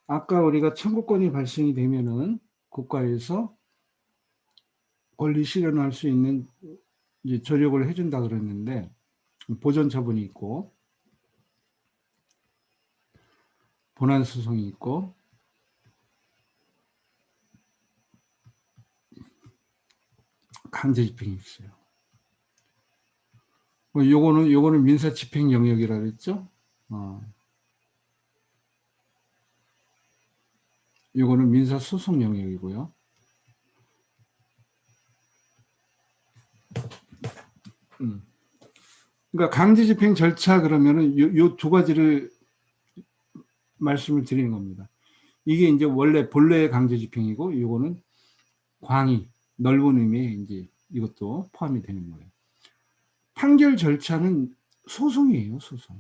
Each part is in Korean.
아까 우리가 청구권이 발생이 되면은 국가에서 권리 실현할 수 있는 이제 조력을 해준다 그랬는데, 보전 처분이 있고 본안 소송이 있고 강제 집행이 있어요. 요거는 민사 집행 영역이라 그랬죠. 요거는 민사 소송 영역이고요. 그러니까 강제 집행 절차 그러면은 요 두 가지를 말씀을 드리는 겁니다. 이게 이제 원래 본래의 강제 집행이고, 요거는 광의, 넓은 의미의 이제 이것도 포함이 되는 거예요. 판결 절차는 소송이에요, 소송.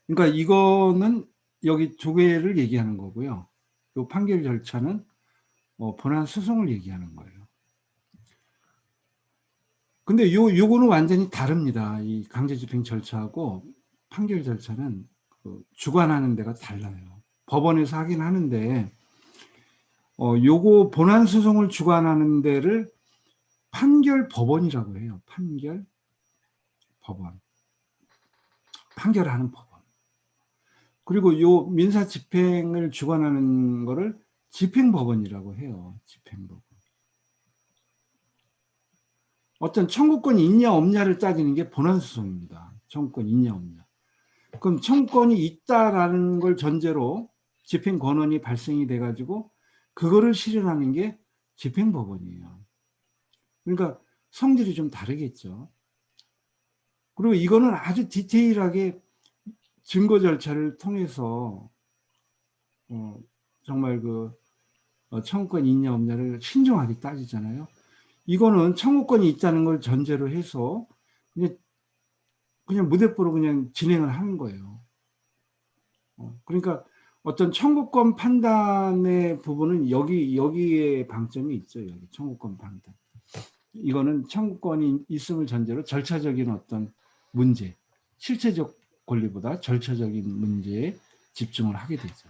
그러니까 이거는 여기 두 개를 얘기하는 거고요. 요 판결 절차는 본안 소송을 얘기하는 거예요. 근데 요거는 완전히 다릅니다. 이 강제 집행 절차하고 판결 절차는 주관하는 데가 달라요. 법원에서 하긴 하는데, 요거 본안 소송을 주관하는 데를 판결 법원이라고 해요. 판결 법원. 판결하는 법원. 그리고 요 민사 집행을 주관하는 거를 집행법원이라고 해요. 집행법원. 어떤 청구권이 있냐 없냐를 따지는 게 본안 소송입니다. 청구권이 있냐 없냐. 그럼 청구권이 있다라는 걸 전제로 집행 권한이 발생이 돼가지고 그거를 실현하는 게 집행법원이에요. 그러니까 성질이 좀 다르겠죠. 그리고 이거는 아주 디테일하게 증거 절차를 통해서 정말 그 청구권이 있냐 없냐를 신중하게 따지잖아요. 이거는 청구권이 있다는 걸 전제로 해서 그냥 무대뽀로 그냥 진행을 하는 거예요. 그러니까 어떤 청구권 판단의 부분은 여기에 방점이 있죠. 여기 청구권 판단. 이거는 청구권이 있음을 전제로 절차적인 어떤 문제, 실체적 권리보다 절차적인 문제에 집중을 하게 되죠.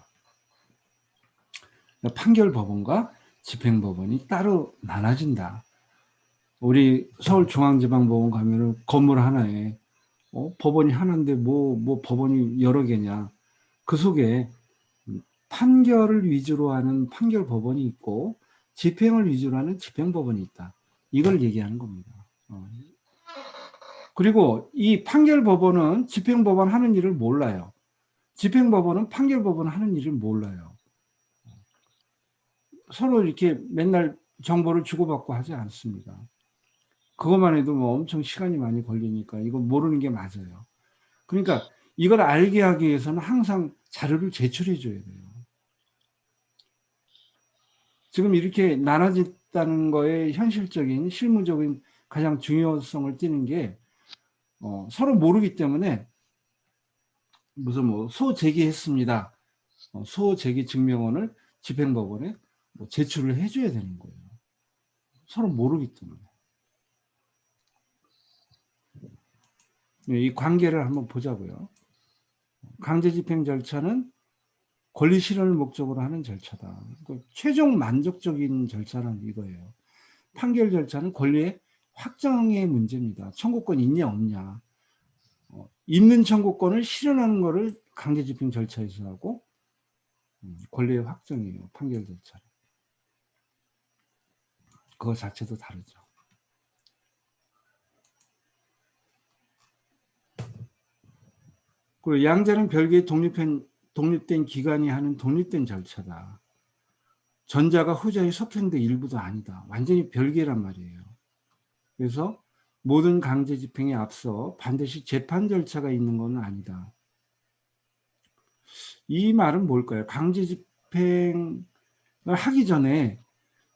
판결법원과 집행법원이 따로 나눠진다. 우리 서울중앙지방법원 가면은 건물 하나에 법원이 하나인데 뭐 법원이 여러 개냐. 그 속에 판결을 위주로 하는 판결법원이 있고 집행을 위주로 하는 집행법원이 있다. 이걸 얘기하는 겁니다. 그리고 이 판결법원은 집행법원 하는 일을 몰라요. 집행법원은 판결법원 하는 일을 몰라요. 서로 이렇게 맨날 정보를 주고받고 하지 않습니다. 그것만 해도 뭐 엄청 시간이 많이 걸리니까 이거 모르는 게 맞아요. 그러니까 이걸 알게 하기 위해서는 항상 자료를 제출해 줘야 돼요. 지금 이렇게 나눠졌다는 거에 현실적인 실무적인 가장 중요성을 띠는 게 서로 모르기 때문에 무슨 뭐 소제기했습니다. 소제기 증명원을 집행법원에 제출을 해줘야 되는 거예요. 서로 모르기 때문에. 이 관계를 한번 보자고요. 강제집행 절차는 권리 실현을 목적으로 하는 절차다. 그러니까 최종 만족적인 절차는 이거예요. 판결 절차는 권리의 확정의 문제입니다. 청구권이 있냐 없냐. 있는 청구권을 실현하는 것을 강제집행 절차에서 하고 권리의 확정이에요. 판결 절차는. 그거 자체도 다르죠. 그리고 양자는 별개의 독립된 기관이 하는 독립된 절차다. 전자가 후자의 속행된 일부도 아니다. 완전히 별개란 말이에요. 그래서 모든 강제 집행에 앞서 반드시 재판 절차가 있는 건 아니다. 이 말은 뭘까요? 강제 집행을 하기 전에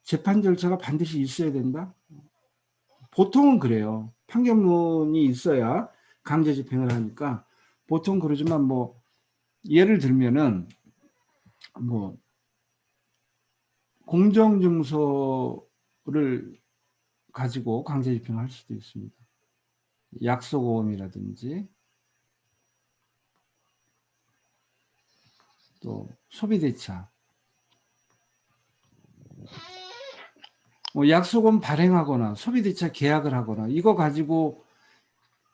재판 절차가 반드시 있어야 된다? 보통은 그래요. 판결문이 있어야 강제 집행을 하니까 보통 그러지만 뭐 예를 들면은 뭐 공정증서를 가지고 강제 집행할 수도 있습니다. 약속오음이라든지 또 소비대차, 약속은 발행하거나 소비대차 계약을 하거나 이거 가지고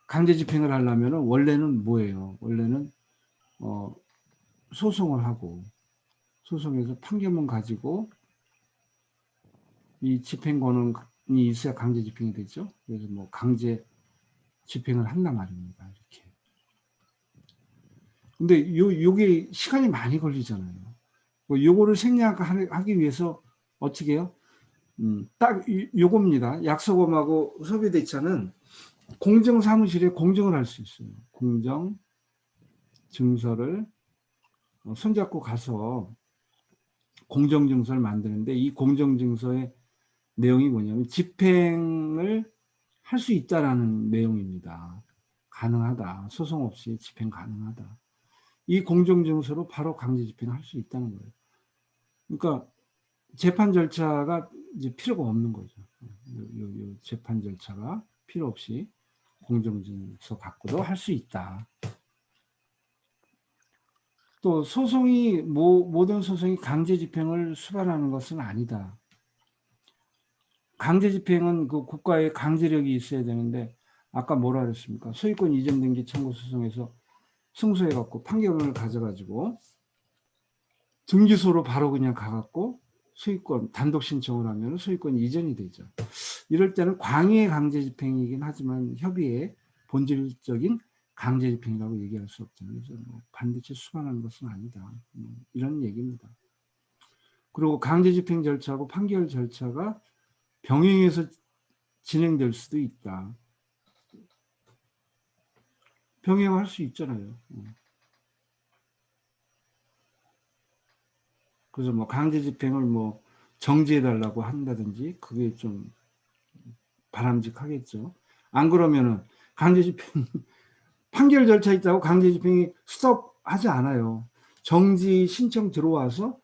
강제집행을 하려면 원래는 뭐예요? 원래는 소송을 하고 소송에서 판결문 가지고 이 집행권이 있어야 강제집행이 되죠. 그래서 뭐 강제 집행을 한단 말입니다. 이렇게. 근데 요게 시간이 많이 걸리잖아요. 요거를 생략하기 위해서 어떻게 해요? 딱 요겁니다. 약소금하고 소비대차는 공정사무실에 공정을 할 수 있어요. 공정 증서를 손잡고 가서 공정증서를 만드는데 이 공정증서의 내용이 뭐냐면 집행을 할 수 있다라는 내용입니다. 가능하다. 소송 없이 집행 가능하다. 이 공정증서로 바로 강제 집행할 수 있다는 거예요. 그러니까 재판 절차가 이제 필요가 없는 거죠. 요 재판 절차가 필요 없이 공정증서 갖고도 할 수 있다. 또 소송이 모든 소송이 강제 집행을 수반하는 것은 아니다. 강제 집행은 그 국가의 강제력이 있어야 되는데 아까 뭐라 그랬습니까? 소유권 이전 등기 청구 소송에서 승소해 갖고 판결문을 가져가지고 등기소로 바로 그냥 가갖고 소유권 단독 신청을 하면 소유권 이전이 되죠. 이럴 때는 광의의 강제 집행이긴 하지만 협의의 본질적인 강제 집행이라고 얘기할 수 없잖아요. 그래서 뭐 반드시 수반하는 것은 아니다. 이런 얘기입니다. 그리고 강제 집행 절차하고 판결 절차가 병행해서 진행될 수도 있다. 병행할 수 있잖아요. 그래서 뭐 강제 집행을 뭐 정지해달라고 한다든지 그게 좀 바람직하겠죠. 안 그러면은 강제 집행 판결 절차 있다고 강제 집행이 스톱하지 않아요. 정지 신청 들어와서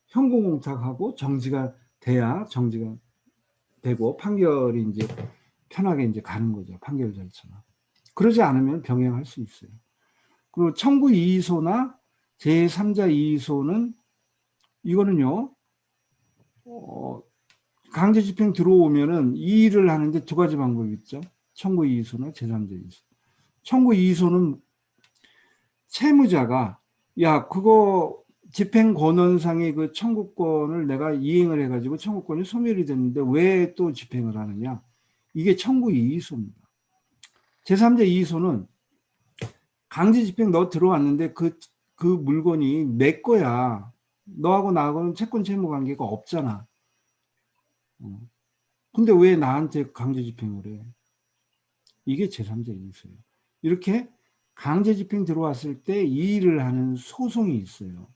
현공공탁하고 정지가 돼야 정지가 되고 판결이 이제 편하게 이제 가는 거죠. 판결 절차가. 그러지 않으면 병행할 수 있어요. 그리고 청구 이의소나 제3자 이의소는 이거는요, 강제 집행 들어오면은 이의를 하는데 두 가지 방법이 있죠. 청구 이의소나 제3자 이의소. 청구 이의소는 채무자가 야 그거 집행 권한상의 그 청구권을 내가 이행을 해가지고 청구권이 소멸이 됐는데 왜 또 집행을 하느냐? 이게 청구 이의소입니다. 제3자 이의소는 강제 집행 너 들어왔는데 그 물건이 내 거야. 너하고 나하고는 채권 채무 관계가 없잖아. 근데 왜 나한테 강제 집행을 해? 이게 제3자 이의소예요. 이렇게 강제 집행 들어왔을 때 이의를 하는 소송이 있어요.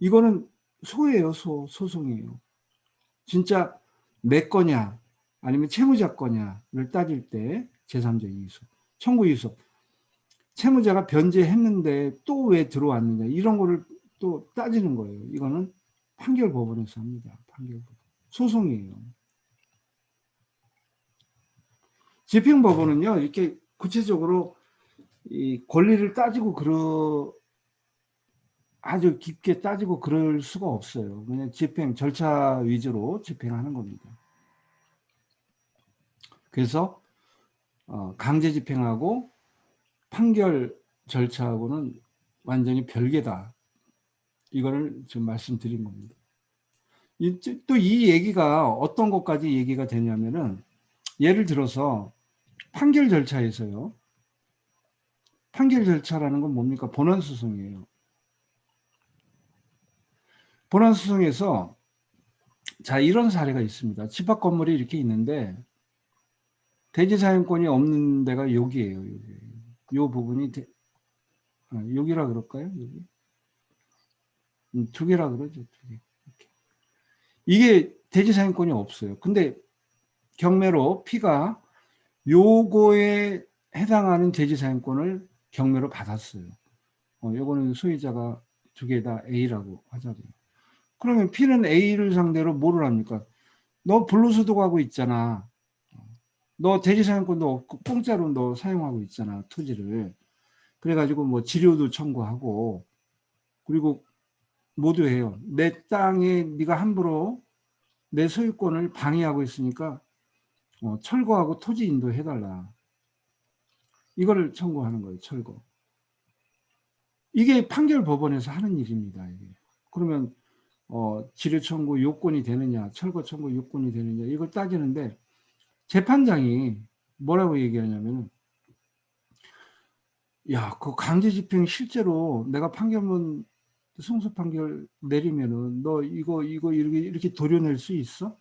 이거는 소예요, 소송이에요. 진짜 내 거냐, 아니면 채무자 거냐를 따질 때 제3자 이의소, 청구 이의소. 채무자가 변제했는데 또 왜 들어왔느냐, 이런 거를 또 따지는 거예요. 이거는 판결 법원에서 합니다. 판결 법원. 소송이에요. 집행 법원은요, 이렇게 구체적으로 이 권리를 따지고 아주 깊게 따지고 그럴 수가 없어요. 그냥 집행 절차 위주로 집행하는 겁니다. 그래서 강제 집행하고 판결 절차하고는 완전히 별개다. 이거를 지금 말씀드린 겁니다. 또 이 얘기가 어떤 것까지 얘기가 되냐면은 예를 들어서 판결 절차에서요. 판결 절차라는 건 뭡니까? 본안소송이에요. 본안소송에서 자 이런 사례가 있습니다. 집합 건물이 이렇게 있는데 대지사용권이 없는 데가 여기예요. 여기. 요 부분이 여기라 그럴까요? 여기. 두 개라 그러죠. 두 개. 이게 대지사용권이 없어요. 근데 경매로 P가 요거에 해당하는 대지사용권을 경매로 받았어요. 요거는 소유자가 두 개 다 A라고 하자고요. 그러면 P는 A를 상대로 뭐를 합니까? 너 불로소득하고 있잖아. 너 대지사용권도 없고 공짜로 너 사용하고 있잖아. 토지를. 그래가지고 뭐 지료도 청구하고 그리고 모두 해요. 내 땅에 네가 함부로 내 소유권을 방해하고 있으니까 철거하고 토지 인도해달라. 이거를 청구하는 거예요. 철거. 이게 판결 법원에서 하는 일입니다. 이게. 그러면 지뢰 청구 요건이 되느냐, 철거 청구 요건이 되느냐 이걸 따지는데 재판장이 뭐라고 얘기하냐면, 야, 그 강제 집행 실제로 내가 판결문 승소 판결 내리면은 너 이거 이렇게 도려낼 수 있어?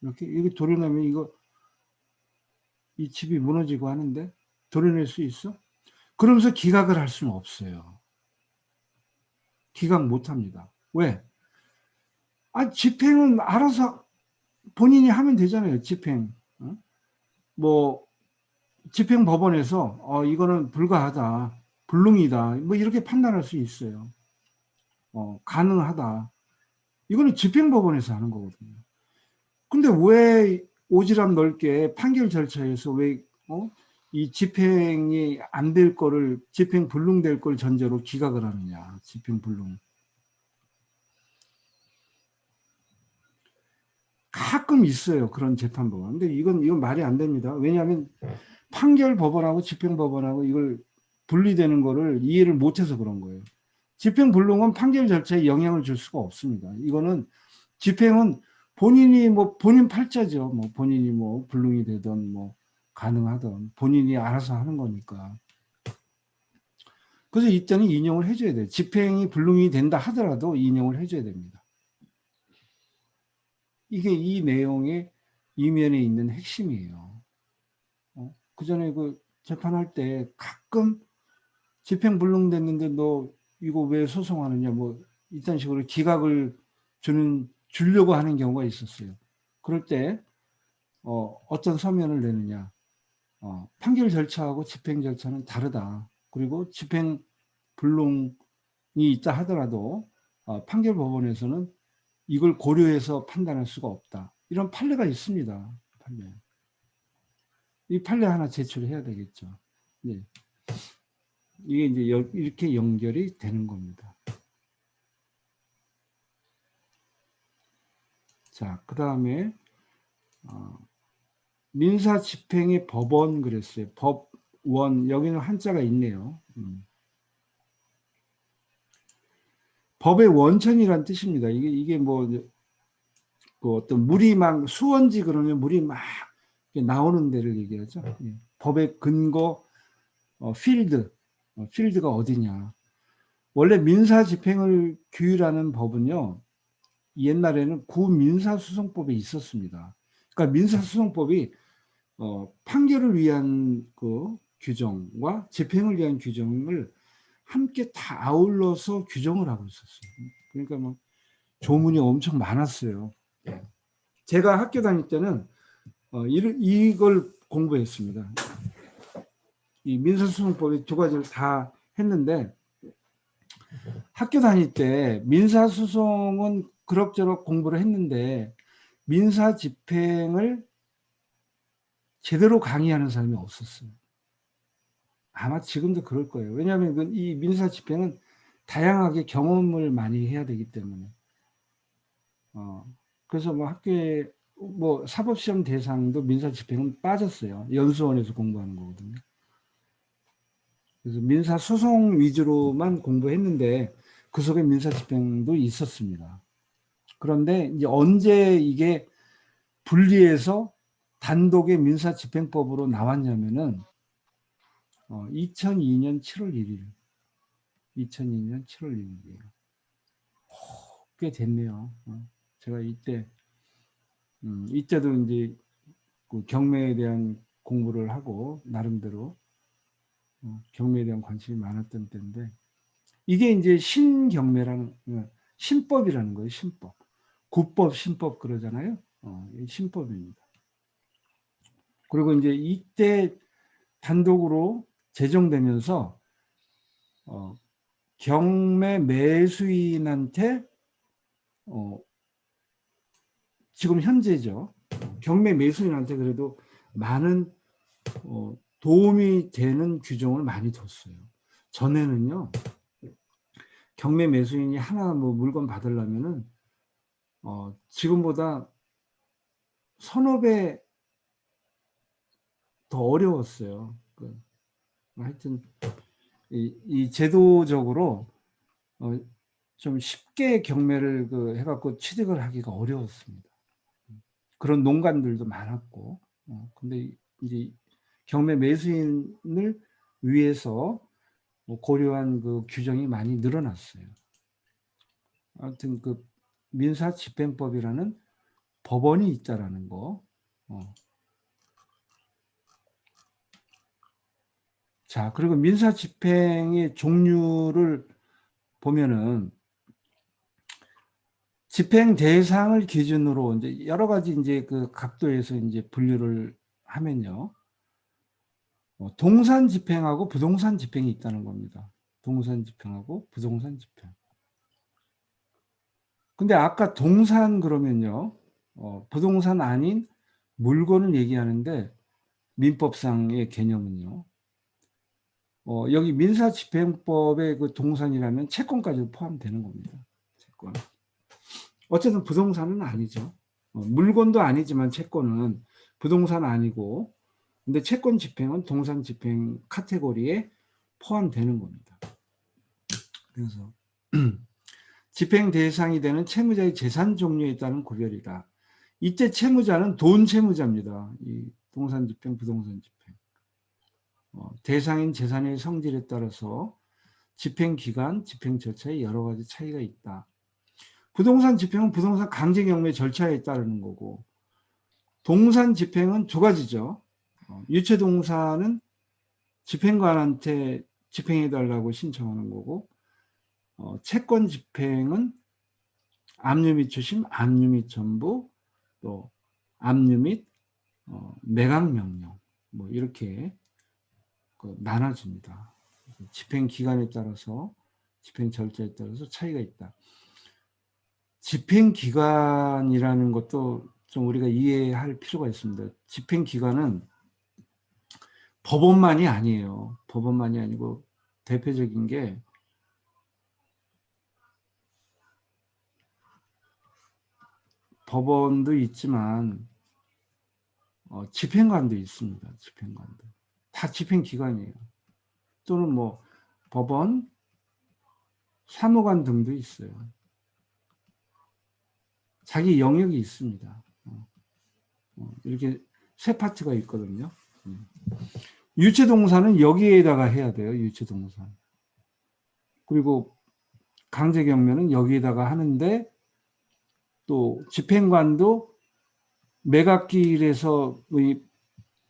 이렇게 도려내면 이 집이 무너지고 하는데 도려낼 수 있어? 그러면서 기각을 할 수는 없어요. 기각 못 합니다. 왜? 집행은 알아서 본인이 하면 되잖아요. 집행. 뭐 집행법원에서 이거는 불가하다, 불능이다, 뭐 이렇게 판단할 수 있어요. 가능하다. 이거는 집행법원에서 하는 거거든요. 근데 왜 오지랖 넓게 판결 절차에서 이 집행이 안 될 거를, 집행 불능될 걸 전제로 기각을 하느냐, 집행 불능. 가끔 있어요. 그런 재판법원. 근데 이건 말이 안 됩니다. 왜냐하면 판결 법원하고 집행 법원하고 이걸 분리되는 거를 이해를 못해서 그런 거예요. 집행 불능은 판결 절차에 영향을 줄 수가 없습니다. 이거는 집행은 본인이 본인 팔자죠. 본인이 불능이 되든 가능하든 본인이 알아서 하는 거니까. 그래서 이때는 인용을 해줘야 돼요. 집행이 불능이 된다 하더라도 인용을 해줘야 됩니다. 이게 이 내용의 이면에 있는 핵심이에요. 그 전에 재판할 때 가끔 집행 불능됐는데 너 이거 왜 소송하느냐 이딴 식으로 기각을 주려고 하는 경우가 있었어요. 그럴 때 어떤 서면을 내느냐, 판결 절차하고 집행 절차는 다르다. 그리고 집행 불능이 있다 하더라도 판결 법원에서는 이걸 고려해서 판단할 수가 없다. 이런 판례가 있습니다. 판례. 이 판례 하나 제출해야 되겠죠. 네. 이게 이제 이렇게 연결이 되는 겁니다. 자, 그 다음에 민사 집행의 법원 그랬어요. 법원, 여기는 한자가 있네요. 법의 원천이란 뜻입니다. 이게 그 어떤 물이 막 수원지 그러면 물이 막 나오는 데를 얘기하죠. 법의 근거, 필드가 어디냐. 원래 민사 집행을 규율하는 법은요, 옛날에는 구민사소송법이 있었습니다. 그러니까 민사소송법이 판결을 위한 그 규정과 집행을 위한 규정을 함께 다 아울러서 규정을 하고 있었어요. 그러니까 조문이 엄청 많았어요. 제가 학교 다닐 때는 이걸 공부했습니다. 이 민사소송법이 두 가지를 다 했는데, 학교 다닐 때 민사소송은 그럭저럭 공부를 했는데 민사 집행을 제대로 강의하는 사람이 없었어요. 아마 지금도 그럴 거예요. 왜냐하면 이 민사 집행은 다양하게 경험을 많이 해야 되기 때문에. 그래서 학교에 사법시험 대상도 민사 집행은 빠졌어요. 연수원에서 공부하는 거거든요. 그래서 민사 소송 위주로만 공부했는데 그 속에 민사 집행도 있었습니다. 그런데 이제 언제 이게 분리해서 단독의 민사집행법으로 나왔냐면은 2002년 7월 1일. 2002년 7월 1일이에요. 꽤 됐네요. 제가 이때도 이제 그 경매에 대한 공부를 하고 나름대로 경매에 대한 관심이 많았던 때인데, 이게 이제 신경매라는 신법이라는 거예요. 신법. 구법, 신법 그러잖아요. 신법입니다. 그리고 이제 이때 단독으로 제정되면서 경매 매수인한테 지금 현재죠. 경매 매수인한테 그래도 많은 도움이 되는 규정을 많이 뒀어요. 전에는요, 경매 매수인이 하나 뭐 물건 받으려면은 지금보다 서너 배 더 어려웠어요. 하여튼 이 제도적으로 좀 쉽게 경매를 해갖고 취득을 하기가 어려웠습니다. 그런 농간들도 많았고, 근데 이제 경매 매수인을 위해서 고려한 규정이 많이 늘어났어요. 아무튼 민사집행법이라는 법원이 있다라는 거. 자, 그리고 민사집행의 종류를 보면은 집행 대상을 기준으로 이제 여러 가지 이제 각도에서 이제 분류를 하면요. 동산 집행하고 부동산 집행이 있다는 겁니다. 동산 집행하고 부동산 집행. 근데 아까 동산 그러면요. 부동산 아닌 물건을 얘기하는데 민법상의 개념은요. 여기 민사집행법의 동산이라면 채권까지 포함되는 겁니다. 채권. 어쨌든 부동산은 아니죠. 물건도 아니지만 채권은 부동산 아니고, 근데 채권 집행은 동산 집행 카테고리에 포함되는 겁니다. 그래서 집행 대상이 되는 채무자의 재산 종류에 따른 구별이다. 이때 채무자는 돈 채무자입니다. 이 동산 집행, 부동산 집행. 대상인 재산의 성질에 따라서 집행 기간, 집행 절차에 여러 가지 차이가 있다. 부동산 집행은 부동산 강제 경매 절차에 따르는 거고, 동산 집행은 두 가지죠. 유체동산은 집행관한테 집행해달라고 신청하는 거고, 채권 집행은 압류 및 주심, 압류 및 전부, 또 압류 및 매각 명령, 뭐 이렇게 나눠집니다. 집행 기간에 따라서, 집행 절차에 따라서 차이가 있다. 집행 기간이라는 것도 좀 우리가 이해할 필요가 있습니다. 집행 기간은 법원만이 아니에요. 법원만이 아니고 대표적인 게 법원도 있지만 집행관도 있습니다. 집행관도. 다 집행 기관이에요. 또는 뭐 법원, 사무관 등도 있어요. 자기 영역이 있습니다. 이렇게 세 파트가 있거든요. 유체동산은 여기에다가 해야 돼요. 유체동산. 그리고 강제경매는 여기에다가 하는데, 또 집행관도 매각길에서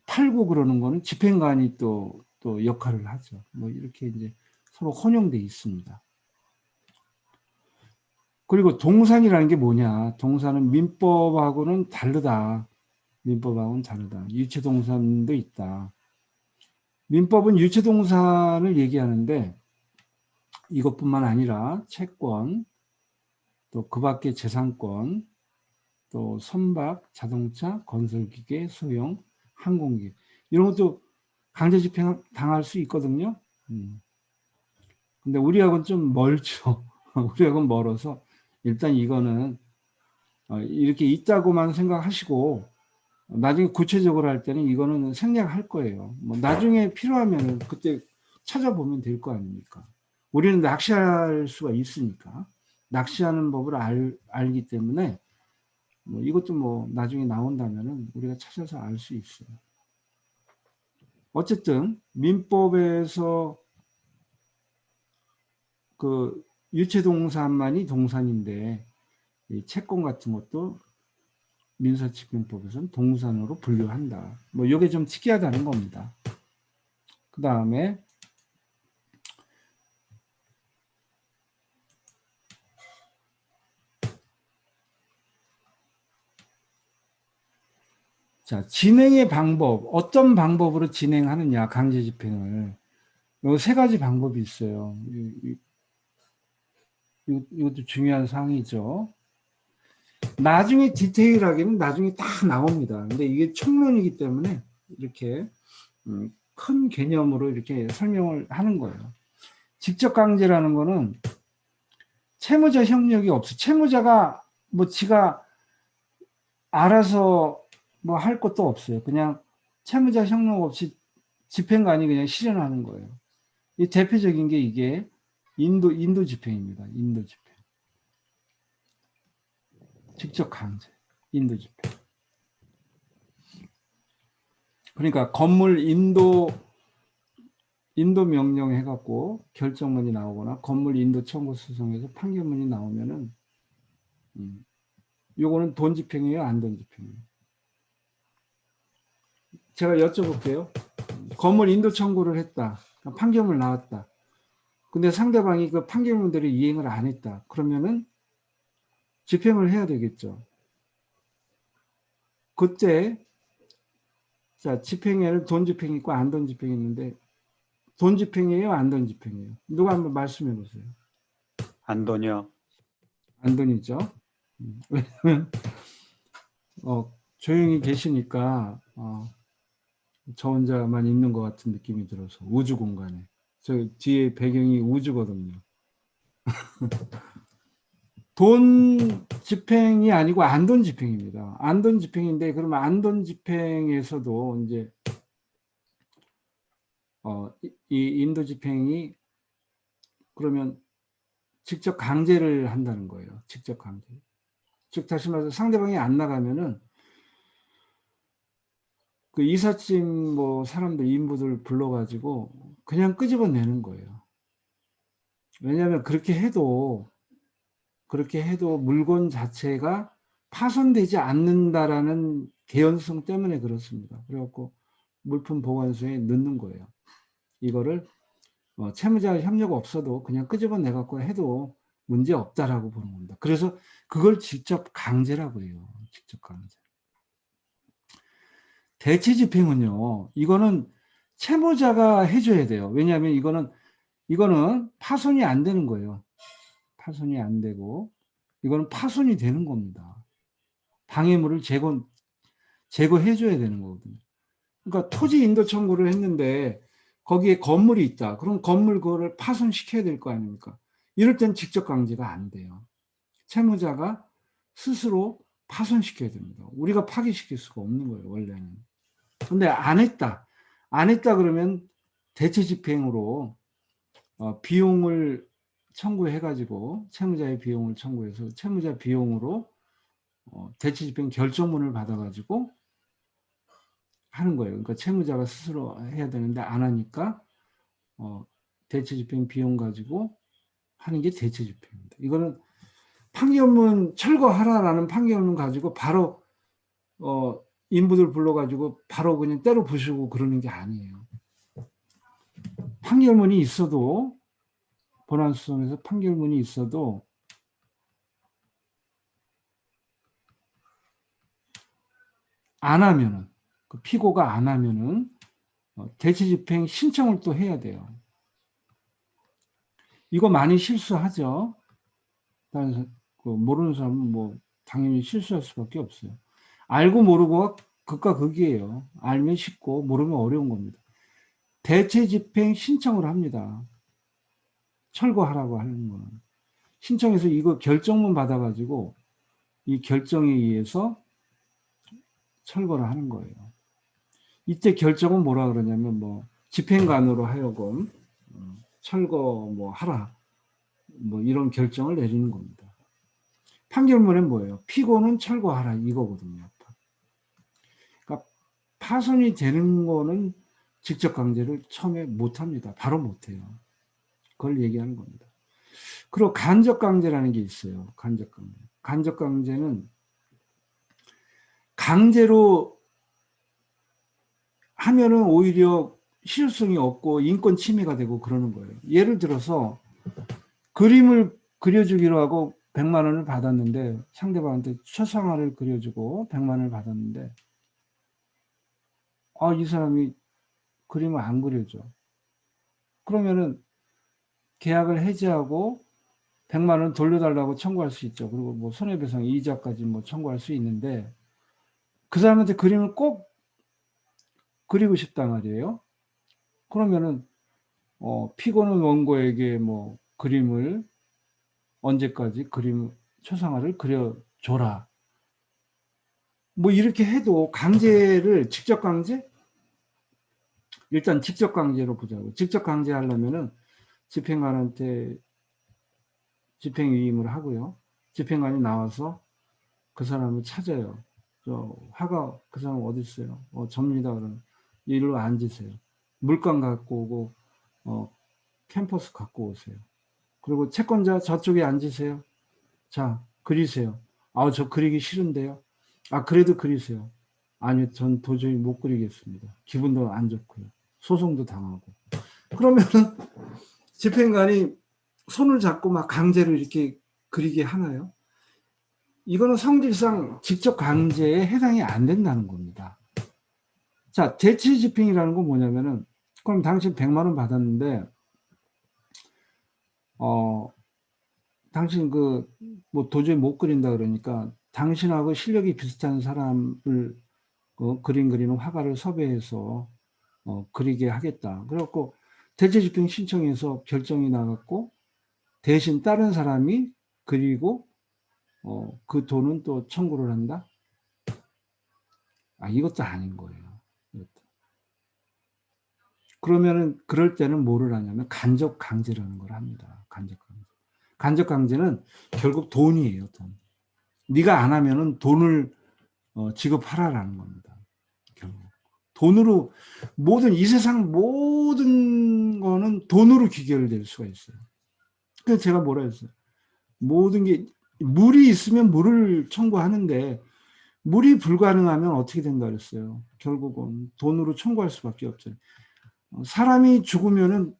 팔고 그러는 거는 집행관이 또 역할을 하죠. 뭐 이렇게 이제 서로 혼용돼 있습니다. 그리고 동산이라는 게 뭐냐? 동산은 민법하고는 다르다. 민법하고는 다르다. 유체동산도 있다. 민법은 유체동산을 얘기하는데 이것뿐만 아니라 채권, 또 그 밖의 재산권, 또 선박, 자동차, 건설기계, 소형, 항공기 이런 것도 강제 집행 당할 수 있거든요. 근데 우리하고는 좀 멀죠. 우리하고는 멀어서 일단 이거는 이렇게 있다고만 생각하시고 나중에 구체적으로 할 때는 이거는 생략할 거예요. 뭐 나중에 필요하면 그때 찾아보면 될 거 아닙니까? 우리는 낚시할 수가 있으니까 낚시하는 법을 알기 때문에 뭐 이것도 뭐 나중에 나온다면은 우리가 찾아서 알 수 있어요. 어쨌든 민법에서 유체동산만이 동산인데 이 채권 같은 것도 민사집행법에서는 동산으로 분류한다. 뭐 이게 좀 특이하다는 겁니다. 그 다음에 자, 진행의 방법, 어떤 방법으로 진행하느냐, 강제집행을. 요 세 가지 방법이 있어요. 이것도 중요한 사항이죠. 나중에 디테일하게는 나중에 다 나옵니다. 근데 이게 총론이기 때문에 이렇게 큰 개념으로 이렇게 설명을 하는 거예요. 직접 강제라는 거는 채무자 협력이 없어. 채무자가 뭐 지가 알아서 뭐 할 것도 없어요. 그냥 채무자 협력 없이 집행관이 그냥 실현하는 거예요. 이 대표적인 게 이게 인도 집행입니다. 인도 집행. 직접 강제. 인도 집행. 그러니까 건물 인도 명령 해갖고 결정문이 나오거나 건물 인도 청구 소송에서 판결문이 나오면은 요거는 돈 집행이에요, 안 돈 집행이에요? 제가 여쭤볼게요. 건물 인도 청구를 했다. 판결문 나왔다. 근데 상대방이 그 판결문대로 이행을 안 했다. 그러면은 집행을 해야 되겠죠. 그때 자, 집행에는 돈 집행이 있고 안 돈 집행이 있는데 돈 집행이에요, 안 돈 집행이에요? 누가 한번 말씀해 보세요. 안 돈이요. 안 돈이죠. 왜냐면 조용히 계시니까 저 혼자만 있는 것 같은 느낌이 들어서 우주 공간에 저 뒤에 배경이 우주거든요. 돈 집행이 아니고 안 돈 집행입니다. 안 돈 집행인데 그러면 안 돈 집행에서도 이제 이 인도 집행이 그러면 직접 강제를 한다는 거예요. 직접 강제. 즉 다시 말해서 상대방이 안 나가면은 그 이삿짐 뭐 사람들 인부들 불러가지고 그냥 끄집어내는 거예요. 왜냐하면 그렇게 해도 물건 자체가 파손되지 않는다라는 개연성 때문에 그렇습니다. 그래갖고 물품 보관소에 넣는 거예요. 이거를 채무자 협력 없어도 그냥 끄집어내 갖고 해도 문제 없다라고 보는 겁니다. 그래서 그걸 직접 강제라고 해요. 직접 강제. 대체 집행은요. 이거는 채무자가 해줘야 돼요. 왜냐하면 이거는 파손이 안 되는 거예요. 파손이 안 되고 이거는 파손이 되는 겁니다. 방해물을 제거해 줘야 되는 거거든요. 그러니까 토지 인도 청구를 했는데 거기에 건물이 있다. 그럼 건물 그거를 파손시켜야 될 거 아닙니까? 이럴 땐 직접 강제가 안 돼요. 채무자가 스스로 파손시켜야 됩니다. 우리가 파기시킬 수가 없는 거예요, 원래는. 근데 안 했다. 안 했다 그러면 대체 집행으로 비용을 청구해가지고 채무자의 비용을 청구해서 채무자 비용으로 대체 집행 결정문을 받아가지고 하는 거예요. 그러니까 채무자가 스스로 해야 되는데 안 하니까 대체 집행 비용 가지고 하는 게 대체 집행입니다. 이거는 판결문 철거하라라는 판결문 가지고 바로 인부들 불러가지고 바로 그냥 때려 부수고 그러는 게 아니에요. 판결문이 있어도 본안수선에서 판결문이 있어도 안 하면은 그 피고가 안 하면은 대체 집행 신청을 또 해야 돼요. 이거 많이 실수하죠. 모르는 사람은 뭐 당연히 실수할 수밖에 없어요. 알고 모르고가 극과 극이에요. 알면 쉽고 모르면 어려운 겁니다. 대체 집행 신청을 합니다. 철거하라고 하는 거는. 신청해서 이거 결정문 받아가지고 이 결정에 의해서 철거를 하는 거예요. 이때 결정은 뭐라 그러냐면 뭐 집행관으로 하여금 철거 뭐 하라 뭐 이런 결정을 내리는 겁니다. 판결문은 뭐예요? 피고는 철거하라 이거거든요. 그러니까 파손이 되는 거는 직접 강제를 처음에 못합니다. 바로 못해요. 그걸 얘기하는 겁니다. 그리고 간접 강제라는 게 있어요. 간접 강제. 간접 강제는 강제로 하면은 오히려 실효성이 없고 인권 침해가 되고 그러는 거예요. 예를 들어서 그림을 그려주기로 하고 100만 원을 받았는데 상대방한테 초상화를 그려주고 100만 원을 받았는데 이 사람이 그림을 안 그려줘. 그러면은 계약을 해지하고 100만 원 돌려달라고 청구할 수 있죠. 그리고 뭐 손해배상 이자까지 뭐 청구할 수 있는데 그 사람한테 그림을 꼭 그리고 싶단 말이에요. 그러면은 피고는 원고에게 뭐 그림을 언제까지 초상화를 그려줘라. 뭐 이렇게 해도 강제를 직접 강제? 일단 직접 강제로 보자고. 직접 강제하려면은 집행관한테 집행위임을 하고요. 집행관이 나와서 그 사람을 찾아요. 저 화가 그 사람 어디 있어요? 접니다. 그러면 일로 앉으세요. 물감 갖고 오고 캠퍼스 갖고 오세요. 그리고 채권자 저쪽에 앉으세요. 자, 그리세요. 저 그리기 싫은데요. 그래도 그리세요. 아니요, 전 도저히 못 그리겠습니다. 기분도 안 좋고요. 소송도 당하고. 그러면은 집행관이 손을 잡고 막 강제로 이렇게 그리게 하나요? 이거는 성질상 직접 강제에 해당이 안 된다는 겁니다. 자, 대체 집행이라는 건 뭐냐면은, 그럼 당신 100만 원 받았는데, 당신 뭐 도저히 못 그린다 그러니까, 당신하고 실력이 비슷한 사람을 그림 그리는 화가를 섭외해서 그리게 하겠다. 그래갖고 대체 집행 신청해서 결정이 나갔고, 대신 다른 사람이 그리고 그 돈은 또 청구를 한다? 이것도 아닌 거예요. 이것도. 그러면은 그럴 때는 뭐를 하냐면 간접 강제라는 걸 합니다. 간접 강제. 간접 강제는 결국 돈이에요. 돈. 네가 안 하면은 돈을 지급하라라는 겁니다. 결국 돈으로 이 세상 모든 거는 돈으로 귀결될 수가 있어요. 그래서 제가 뭐라 했어요? 모든 게 물이 있으면 물을 청구하는데 물이 불가능하면 어떻게 된다 그랬어요? 결국은 돈으로 청구할 수밖에 없죠. 사람이 죽으면은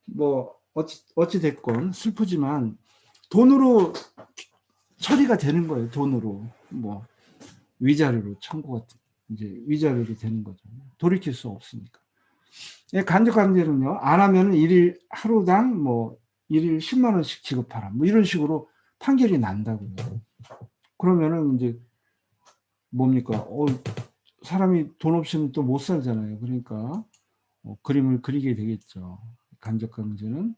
뭐 어찌 됐건 슬프지만 돈으로 처리가 되는 거예요. 돈으로 뭐 위자료로 청구가 이제 위자료로 되는 거죠. 돌이킬 수 없으니까. 간접 강제는요. 안 하면 일일 하루당 뭐 일일 10만 원씩 지급하라. 뭐 이런 식으로 판결이 난다고요. 그러면은 이제 뭡니까? 사람이 돈 없으면 또 못 살잖아요. 그러니까 그림을 그리게 되겠죠. 간접 강제는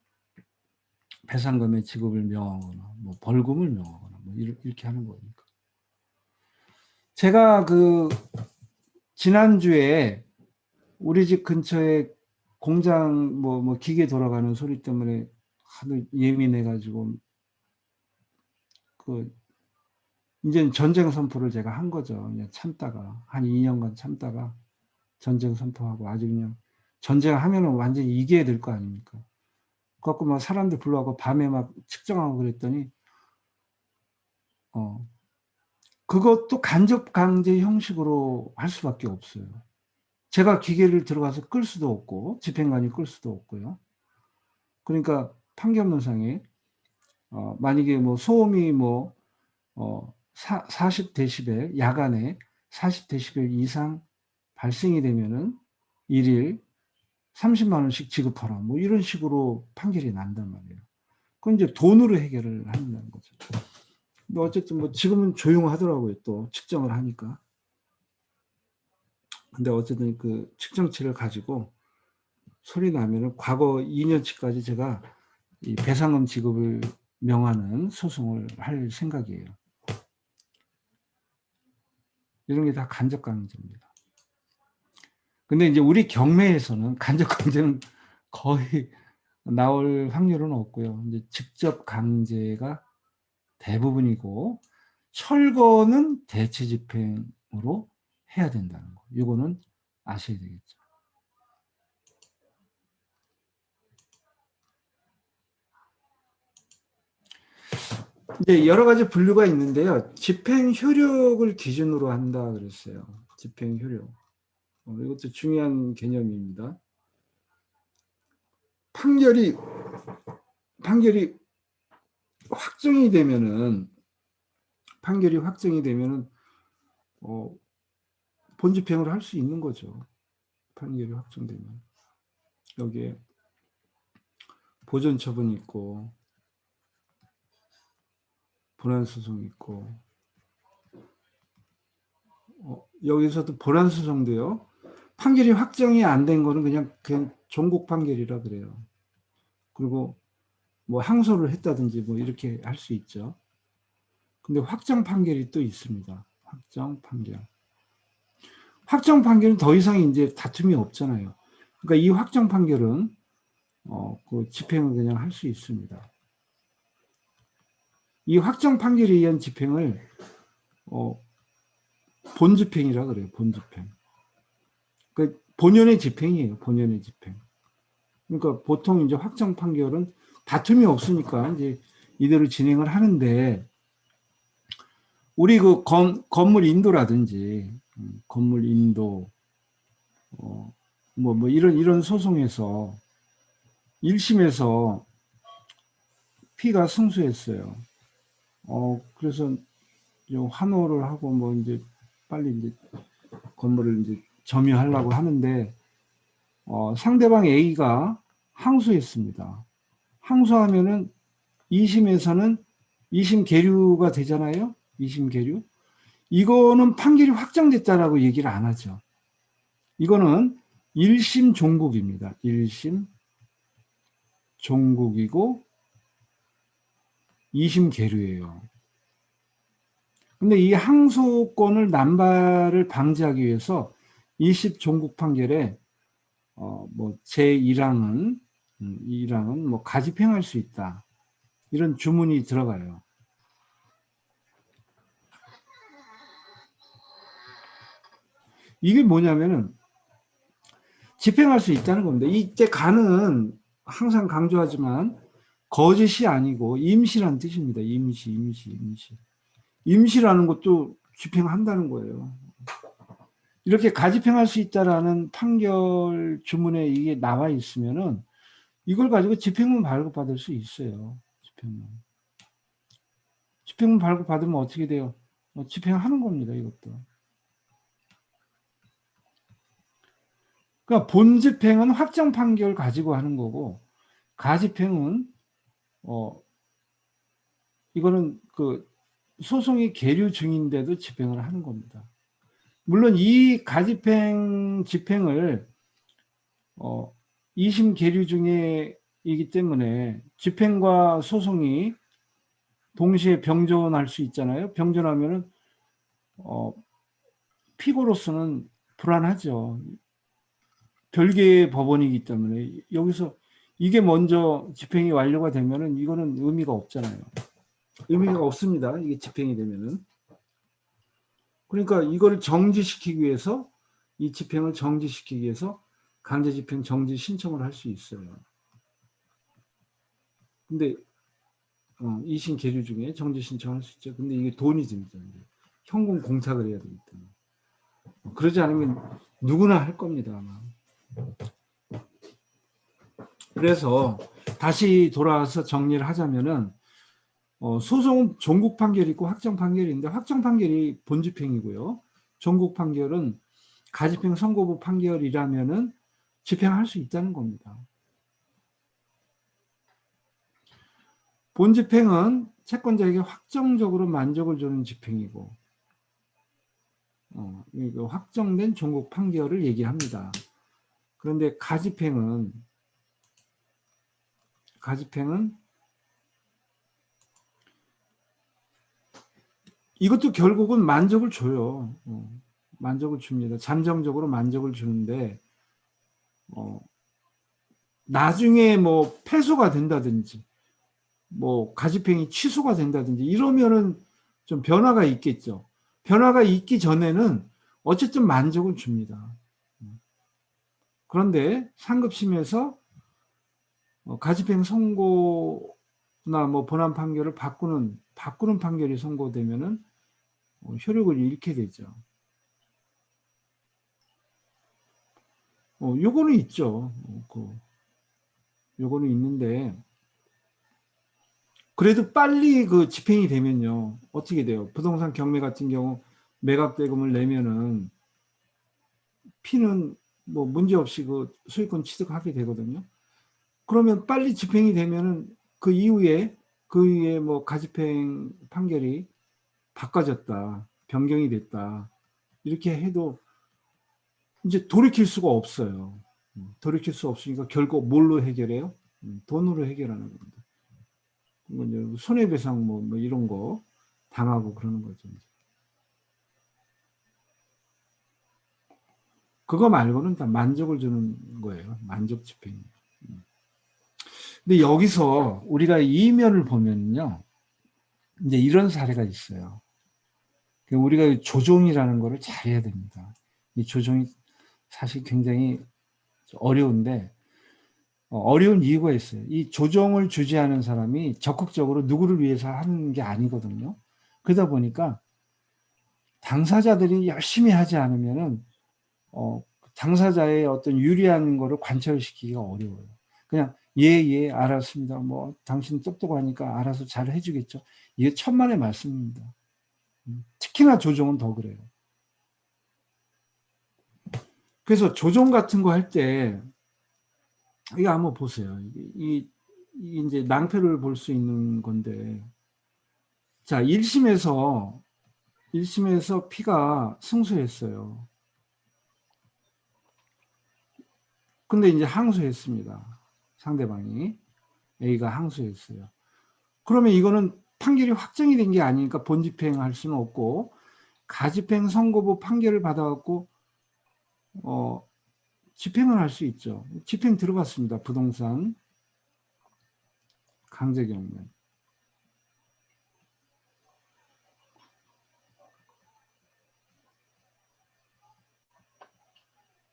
배상금의 지급을 명하거나 뭐 벌금을 명하거나 뭐 이렇게 하는 거니까. 제가 지난주에 우리 집 근처에 공장 뭐 기계 돌아가는 소리 때문에 하도 예민해가지고 이제 전쟁 선포를 제가 한 거죠. 그냥 참다가 한 2년간 참다가 전쟁 선포하고 아주 그냥 전쟁하면은 완전히 이겨야 될 거 아닙니까? 그래갖고 막 사람들 불러가고 밤에 막 측정하고 그랬더니 그것도 간접 강제 형식으로 할 수밖에 없어요. 제가 기계를 들어가서 끌 수도 없고 집행관이 끌 수도 없고요. 그러니까 판결문상에 만약에 뭐 소음이 40데시벨 야간에 40데시벨 이상 발생이 되면은 일일 30만 원씩 지급하라 뭐 이런 식으로 판결이 난단 말이에요. 그건 이제 돈으로 해결을 한다는 거죠. 근데 어쨌든 뭐 지금은 조용하더라고요. 또 측정을 하니까. 근데 어쨌든 그 측정치를 가지고 소리 나면은 과거 2년치까지 제가 이 배상금 지급을 명하는 소송을 할 생각이에요. 이런 게 다 간접 강제입니다. 근데 이제 우리 경매에서는 간접 강제는 거의 나올 확률은 없고요. 이제 직접 강제가 대부분이고 철거는 대체 집행으로 해야 된다는 거. 이거는 아셔야 되겠죠. 이제 여러 가지 분류가 있는데요. 집행 효력을 기준으로 한다 그랬어요. 집행 효력. 이것도 중요한 개념입니다. 판결이 확정이 되면은 본집행을 할 수 있는 거죠. 판결이 확정되면 여기에 보전 처분이 있고 본안 소송이 있고 여기서도 본안 소송도요. 판결이 확정이 안 된 거는 그냥 종국 판결이라 그래요. 그리고 뭐 항소를 했다든지 뭐 이렇게 할 수 있죠. 근데 확정 판결이 또 있습니다. 확정 판결. 확정 판결은 더 이상 이제 다툼이 없잖아요. 그러니까 이 확정 판결은 그 집행을 그냥 할 수 있습니다. 이 확정 판결에 의한 집행을 본집행이라 그래요. 본집행. 그 본연의 집행이에요. 본연의 집행. 그러니까 보통 이제 확정 판결은 다툼이 없으니까 이제 이대로 진행을 하는데, 우리 그 건물 인도라든지 건물 인도 뭐 이런 소송에서 1심에서 피가 승소했어요. 그래서 환호를 하고 뭐 이제 빨리 이제 건물을 이제 점유하려고 하는데 상대방 A가 항소했습니다. 항소하면은 2심에서는 2심 계류가 되잖아요. 2심 계류. 이거는 판결이 확정됐다라고 얘기를 안 하죠. 이거는 1심 종국입니다. 1심 종국이고 2심 계류예요. 근데 이 항소권을 남발을 방지하기 위해서 2심 종국 판결에 뭐 제1항은 뭐 가집행할 수 있다. 이런 주문이 들어가요. 이게 뭐냐면은 집행할 수 있다는 겁니다. 이때 가는 항상 강조하지만 거짓이 아니고 임시란 뜻입니다. 임시. 임시라는 것도 집행한다는 거예요. 이렇게 가집행할 수 있다라는 판결 주문에 이게 나와 있으면은 이걸 가지고 집행문 발급받을 수 있어요. 집행문 발급받으면 어떻게 돼요? 집행하는 겁니다. 이것도. 그러니까 본집행은 확정 판결 가지고 하는 거고, 가집행은 이거는 그 소송이 계류 중인데도 집행을 하는 겁니다. 물론 이 가집행 집행을 2심 계류 중에이기 때문에 집행과 소송이 동시에 병존할 수 있잖아요. 병존하면은 피고로서는 불안하죠. 별개의 법원이기 때문에 여기서 이게 먼저 집행이 완료가 되면은 이거는 의미가 없잖아요. 의미가 없습니다. 이게 집행이 되면은. 그러니까 이걸 정지시키기 위해서, 이 집행을 정지시키기 위해서 강제집행 정지 신청을 할 수 있어요. 근데 2심 계류 중에 정지 신청할 수 있죠. 근데 이게 돈이 듭니다. 현금 공탁을 해야 되기 때문에. 그러지 않으면 누구나 할 겁니다. 아마. 그래서 다시 돌아와서 정리를 하자면은 소송은 종국 판결이 있고 확정 판결인데, 확정 판결이 본집행이고요. 종국 판결은 가집행 선고부 판결이라면은 집행할 수 있다는 겁니다. 본집행은 채권자에게 확정적으로 만족을 주는 집행이고, 확정된 종국 판결을 얘기합니다. 그런데 가집행은 이것도 결국은 만족을 줘요. 만족을 줍니다. 잠정적으로 만족을 주는데 나중에 뭐 패소가 된다든지 뭐 가집행이 취소가 된다든지 이러면은 좀 변화가 있겠죠. 변화가 있기 전에는 어쨌든 만족을 줍니다. 그런데 상급심에서 가집행 선고나 뭐 본안 판결을 바꾸는 판결이 선고되면은 효력을 잃게 되죠. 요거는 있죠. 요거는 있는데, 그래도 빨리 그 집행이 되면요. 어떻게 돼요? 부동산 경매 같은 경우 매각대금을 내면은 피는 뭐 문제 없이 그 소유권 취득하게 되거든요. 그러면 빨리 집행이 되면은 그 이후에 뭐 가집행 판결이 바꿔졌다, 변경이 됐다, 이렇게 해도 이제 돌이킬 수가 없어요. 돌이킬 수 없으니까 결국 뭘로 해결해요? 돈으로 해결하는 겁니다. 손해배상 뭐 이런 거 당하고 그러는 거죠. 그거 말고는 다 만족을 주는 거예요. 만족 집행. 근데 여기서 우리가 이면을 보면요, 이제 이런 사례가 있어요. 우리가 조종이라는 거를 잘해야 됩니다. 이 조종이 사실 굉장히 어려운데, 어려운 이유가 있어요. 이 조종을 주재하는 사람이 적극적으로 누구를 위해서 하는 게 아니거든요. 그러다 보니까 당사자들이 열심히 하지 않으면은, 당사자의 어떤 유리한 거를 관철시키기가 어려워요. 그냥, 예, 알았습니다. 뭐, 당신 똑똑하니까 알아서 잘 해주겠죠. 이게 천만의 말씀입니다. 특히나 조종은 더 그래요. 그래서 조종 같은 거 할 때, 이거 한번 보세요. 이 이제 낭패를 볼 수 있는 건데, 자, 1심에서 P가 승소했어요. 근데 이제 항소했습니다. 상대방이. A가 항소했어요. 그러면 이거는 판결이 확정이 된 게 아니니까 본집행할 수는 없고, 가집행 선고부 판결을 받아갖고, 집행을 할 수 있죠. 집행 들어갔습니다. 부동산 강제경매.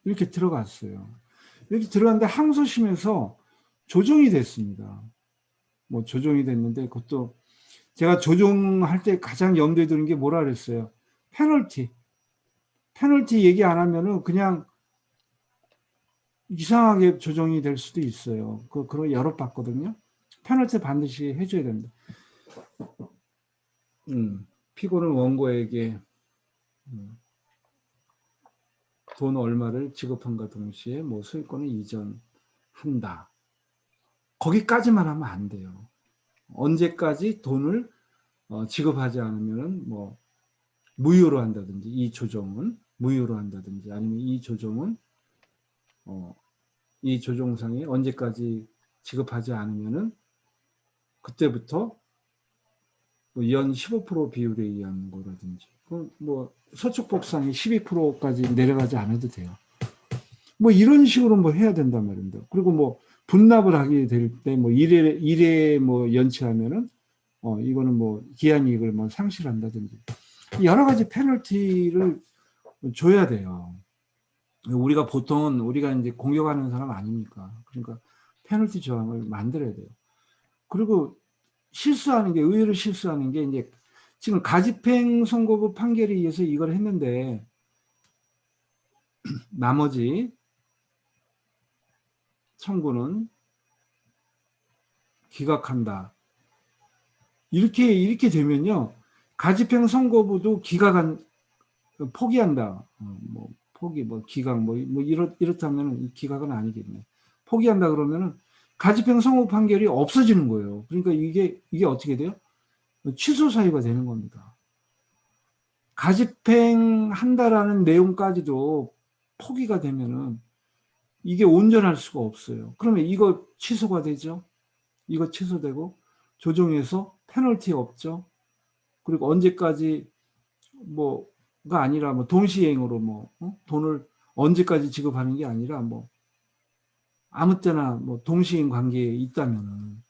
이렇게 들어갔어요. 이렇게 들어갔는데 항소심에서 조정이 됐습니다. 뭐 조정이 됐는데 그것도 제가 조정할 때 가장 염두에 두는 게 뭐라 그랬어요? 페널티 얘기 안 하면은 그냥 이상하게 조정이 될 수도 있어요. 그런 여러 봤거든요. 페널티 반드시 해줘야 됩니다. 피고는 원고에게 돈 얼마를 지급함과 동시에 뭐 소유권을 이전한다. 거기까지만 하면 안 돼요. 언제까지 돈을 지급하지 않으면 뭐 무효로 한다든지, 이 조정은 무효로 한다든지, 아니면 이 조정은 이 조정상에 언제까지 지급하지 않으면은 그때부터 뭐연 15% 비율에 의한 거라든지, 뭐 서축법상이 12%까지 내려가지 않아도 돼요. 뭐 이런 식으로 뭐 해야 된단 말입니다. 그리고 뭐 분납을 하게 될 때 뭐 일에 뭐 연체하면은 이거는 뭐 기한이익을 뭐 상실한다든지 여러 가지 페널티를 줘야 돼요. 우리가 보통은 우리가 이제 공격하는 사람 아닙니까? 그러니까 페널티 조항을 만들어야 돼요. 그리고 실수하는 게 의외로 실수하는 게 이제 지금 가집행 선고부 판결에 의해서 이걸 했는데 나머지 청구는 기각한다. 이렇게 되면요. 가집행 선고부도 기각한 포기한다. 뭐 포기 뭐 기각 뭐 이렇다면 기각은 아니겠네. 포기한다 그러면은 가집행 선고 판결이 없어지는 거예요. 그러니까 이게 어떻게 돼요? 취소 사유가 되는 겁니다. 가집행한다라는 내용까지도 포기가 되면은 이게 온전할 수가 없어요. 그러면 이거 취소가 되죠. 이거 취소되고 조정해서 페널티 없죠. 그리고 언제까지 뭐가 아니라 뭐 동시행으로 뭐 돈을 언제까지 지급하는 게 아니라 뭐 아무 때나 뭐 동시행 관계에 있다면은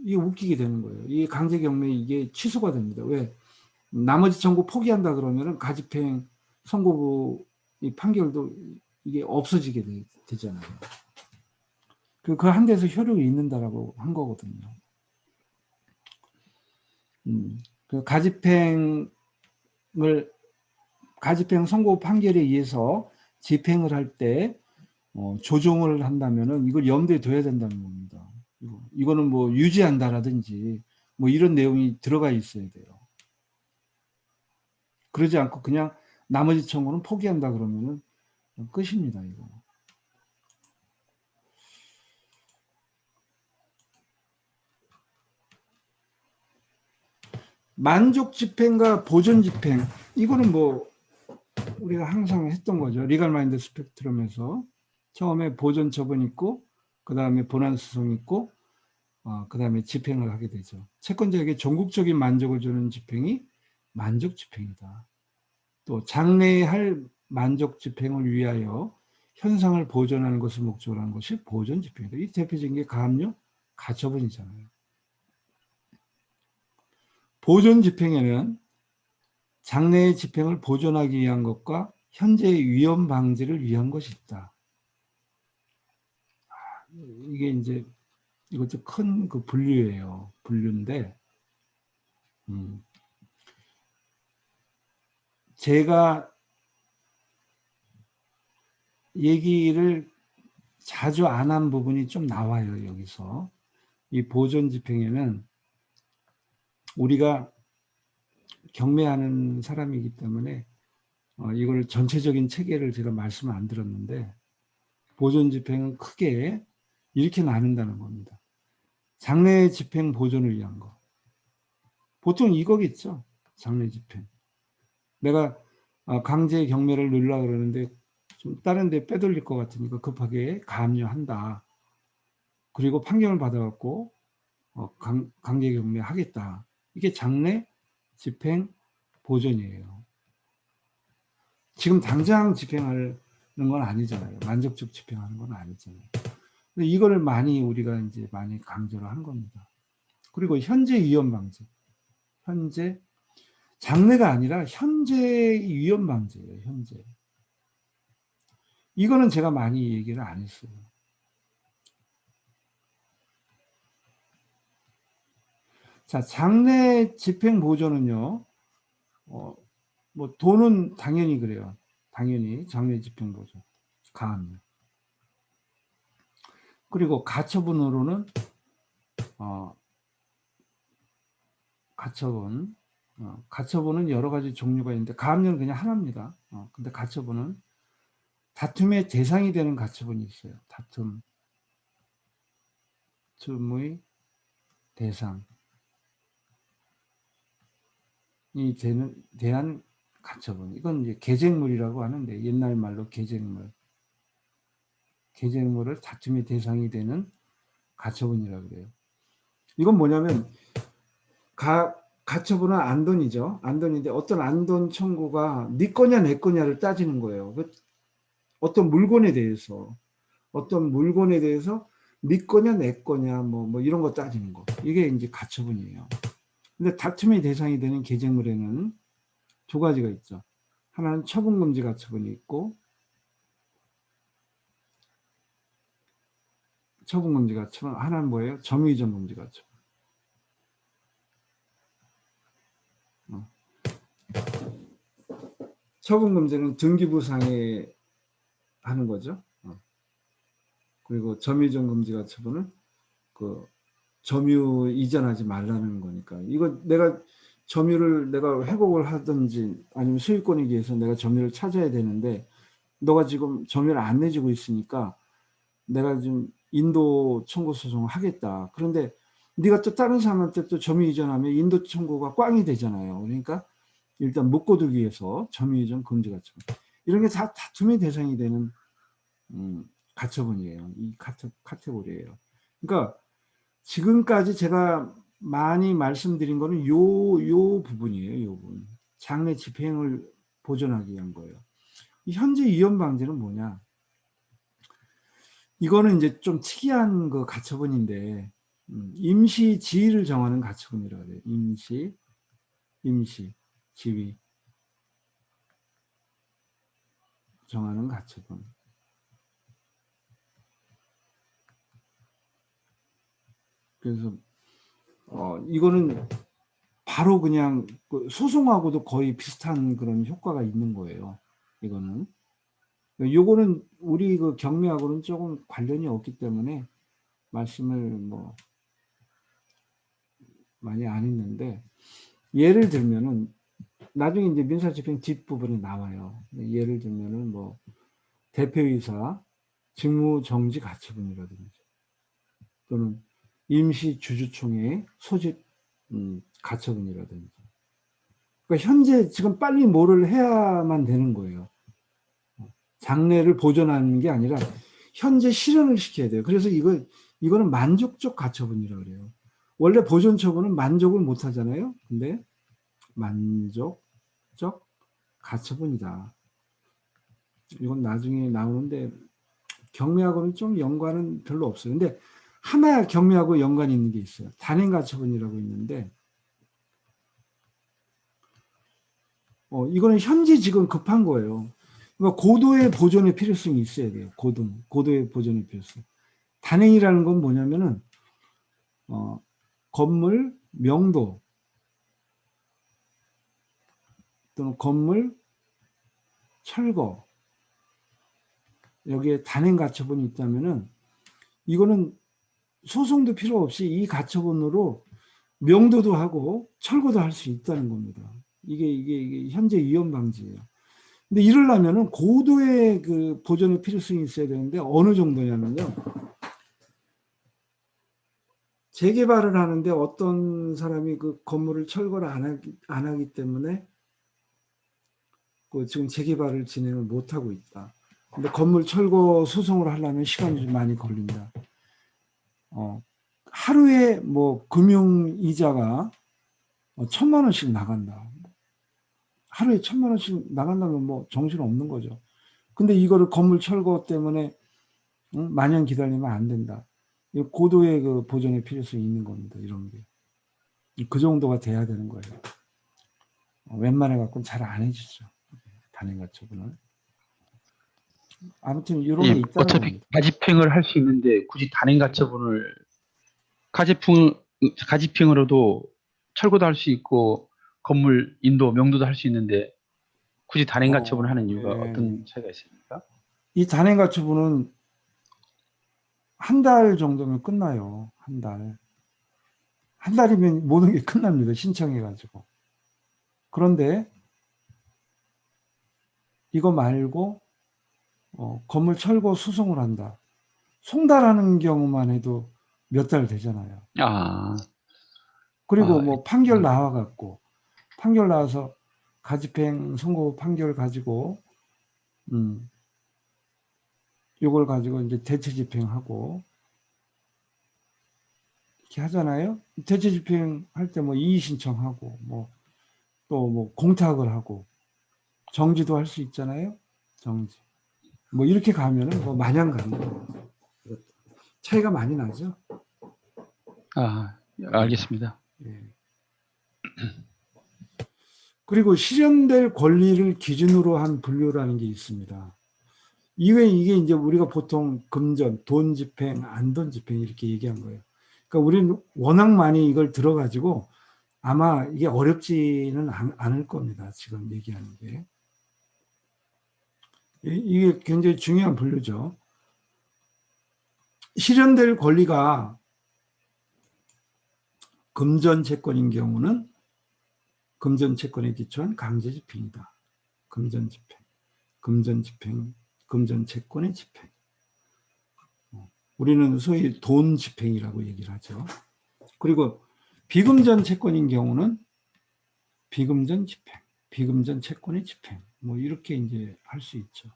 이게 웃기게 되는 거예요. 이 강제경매 이게 취소가 됩니다. 왜? 나머지 청구 포기한다 그러면은 가집행 선고부 이 판결도 이게 없어지게 되잖아요. 그 한 대에서 효력이 있는다라고 한 거거든요. 그 가집행 선고 판결에 의해서 집행을 할 때 조정을 한다면은 이걸 염두에 둬야 된다는 겁니다. 이거는 뭐 유지한다라든지 뭐 이런 내용이 들어가 있어야 돼요. 그러지 않고 그냥 나머지 청구는 포기한다 그러면은 끝입니다. 이거. 만족 집행과 보존 집행 이거는 뭐 우리가 항상 했던 거죠. 리갈 마인드 스펙트럼에서 처음에 보존 처분 있고 그 다음에 본안 수송 있고 그다음에 집행을 하게 되죠. 채권자에게 전국적인 만족을 주는 집행이 만족 집행이다. 또 장래에 할 만족 집행을 위하여 현상을 보존하는 것을 목적으로 하는 것이 보존 집행이다. 이 대표적인 게 가압류 가처분이잖아요. 보존 집행에는 장래의 집행을 보존하기 위한 것과 현재의 위험 방지를 위한 것이 있다. 이게 이제 이것도 큰 그 분류예요. 분류인데, 제가 얘기를 자주 안 한 부분이 좀 나와요, 여기서. 이 보존 집행에는 우리가 경매하는 사람이기 때문에 이걸 전체적인 체계를 제가 말씀을 안 드렸는데, 보존 집행은 크게 이렇게 나눈다는 겁니다. 장래 집행 보존을 위한 거. 보통 이거겠죠. 장래 집행. 내가 강제 경매를 넣으려고 그러는데 좀 다른 데 빼돌릴 것 같으니까 급하게 가압류한다. 그리고 판결을 받아갖고 강제 경매 하겠다. 이게 장래 집행 보존이에요. 지금 당장 집행하는 건 아니잖아요. 만족적 집행하는 건 아니잖아요. 근데 이거를 많이 우리가 이제 많이 강조를 한 겁니다. 그리고 현재 위험 방지. 현재 장래가 아니라 현재 위험 방지예요. 현재. 이거는 제가 많이 얘기를 안 했어요. 자, 장래 집행 보존은요. 뭐 돈은 당연히 그래요. 당연히 장래 집행 보존. 가압류. 그리고 가처분으로는 가처분은 여러 가지 종류가 있는데 가압류는 그냥 하나입니다. 근데 가처분은 다툼의 대상이 되는 가처분이 있어요. 다툼의 대상이 대한 가처분. 이건 이제 계쟁물이라고 하는데 옛날 말로 계쟁물. 계쟁물을 다툼의 대상이 되는 가처분이라고 그래요. 이건 뭐냐면 가처분은 안돈이죠. 안돈인데 어떤 안돈 청구가 네 거냐 내 거냐를 따지는 거예요. 어떤 물건에 대해서 네 거냐 내 거냐 뭐 이런 거 따지는 거. 이게 이제 가처분이에요. 근데 다툼의 대상이 되는 계쟁물에는 두 가지가 있죠. 하나는 처분금지 가처분이 있고 처분금지 가처분, 하나는 뭐예요? 점유이전금지 가처분. 처분금지는 등기부상에 하는 거죠. 그리고 점유이전금지 가처분은 그 점유 이전하지 말라는 거니까. 이거 내가 점유를 내가 회복을 하든지 아니면 소유권에 의해서 내가 점유를 찾아야 되는데 너가 지금 점유를 안 내주고 있으니까 내가 좀 인도 청구 소송을 하겠다. 그런데 네가 또 다른 사람한테 또 점유 이전하면 인도 청구가 꽝이 되잖아요. 그러니까 일단 묶어두기 위해서 점유 이전 금지 가처분. 이런 게 다 다툼의 대상이 되는 가처분이에요. 이 카테고리예요. 그러니까 지금까지 제가 많이 말씀드린 거는 요 부분이에요. 요 부분. 장래 집행을 보존하기 위한 거예요. 현재 위험 방지는 뭐냐? 이거는 이제 좀 특이한 그 가처분인데 임시 지위를 정하는 가처분이라고 해요. 임시 지위 정하는 가처분. 그래서 이거는 바로 그냥 소송하고도 거의 비슷한 그런 효과가 있는 거예요. 이거는. 요거는 우리 그 경매하고는 조금 관련이 없기 때문에 말씀을 뭐 많이 안 했는데 예를 들면은 나중에 이제 민사집행 뒷부분에 나와요. 예를 들면은 뭐 대표이사 직무정지 가처분이라든지 또는 임시주주총회 소집 가처분이라든지. 그러니까 현재 지금 빨리 뭐를 해야만 되는 거예요. 장래를 보존하는 게 아니라 현재 실현을 시켜야 돼요. 그래서 이거 이거는 만족적 가처분이라고 그래요. 원래 보존 처분은 만족을 못 하잖아요. 근데 만족적 가처분이다. 이건 나중에 나오는데 경매하고는 좀 연관은 별로 없어요. 근데 하나 경매하고 연관이 있는 게 있어요. 단행 가처분이라고 있는데 이거는 현재 지금 급한 거예요. 그러니까 고도의 보존의 필요성이 있어야 돼요. 고도의 보존의 필요성. 단행이라는 건 뭐냐면은 건물 명도 또는 건물 철거 여기에 단행 가처분이 있다면은 이거는 소송도 필요 없이 이 가처분으로 명도도 하고 철거도 할 수 있다는 겁니다. 이게 현재 위험 방지예요. 근데 이러려면은 고도의 그 보존의 필요성이 있어야 되는데 어느 정도냐면요. 재개발을 하는데 어떤 사람이 그 건물을 철거를 안 하기 때문에 그 지금 재개발을 진행을 못 하고 있다. 근데 건물 철거 소송을 하려면 시간이 좀 많이 걸린다. 하루에 뭐 금융 이자가 1,000만 원씩 나간다. 하루에 1,000만 원씩 나간다면 뭐 정신 없는 거죠. 근데 이거를 건물 철거 때문에 마냥 기다리면 안 된다. 고도의 그 보존의 필요성이 있는 겁니다. 이런 게. 그 정도가 돼야 되는 거예요. 웬만해 갖고는 잘 안 해주죠. 단행가처분을. 아무튼 이런 게 예, 있다는 어차피 겁니다. 가집행을 할 수 있는데 굳이 단행 가처분을 가집행으로도 철거도 할 수 있고 건물 인도 명도도 할 수 있는데 굳이 단행 가처분을 하는 이유가 예. 어떤 차이가 있습니까? 이 단행가처분은 한 달 정도면 끝나요. 한 달. 한 달이면 모든 게 끝납니다. 신청해가지고. 그런데 이거 말고 건물 철거 수송을 한다. 송달하는 경우만 해도 몇 달 되잖아요. 아, 그리고 아, 뭐 판결 나와갖고 판결 나와서 가집행 선고 판결 가지고 이걸 가지고 이제 대체 집행하고 이렇게 하잖아요. 대체 집행할 때 뭐 이의 신청하고 뭐 또 뭐 공탁을 하고 정지도 할 수 있잖아요. 정지. 뭐 이렇게 가면은 뭐 마냥 가는 거예요. 차이가 많이 나죠. 알겠습니다. 예. 그리고 실현될 권리를 기준으로 한 분류라는 게 있습니다. 이게 이제 우리가 보통 금전, 돈 집행, 안 돈 집행 이렇게 얘기한 거예요. 그러니까 우리는 워낙 많이 이걸 들어가지고 아마 이게 어렵지는 않을 겁니다. 지금 얘기하는 게. 이게 굉장히 중요한 분류죠. 실현될 권리가 금전 채권인 경우는 금전 채권에 기초한 강제 집행이다. 금전 집행, 금전 집행, 금전 채권의 집행. 우리는 소위 돈 집행이라고 얘기를 하죠. 그리고 비금전 채권인 경우는 비금전 집행, 비금전 채권의 집행. 뭐 이렇게 이제 할 수 있죠.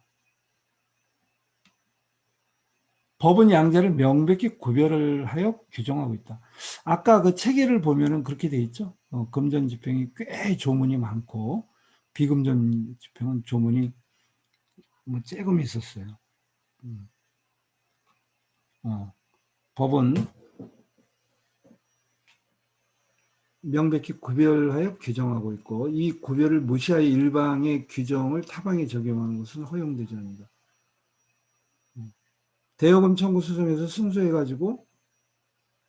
법은 양자를 명백히 구별을 하여 규정하고 있다. 아까 그 체계를 보면은 그렇게 돼 있죠. 금전 집행이 꽤 조문이 많고 비금전 집행은 조문이 뭐 조금 있었어요. 법은 명백히 구별하여 규정하고 있고 이 구별을 무시하여 일방의 규정을 타방에 적용하는 것은 허용되지 않는다. 대여금 청구 소송에서 승소해가지고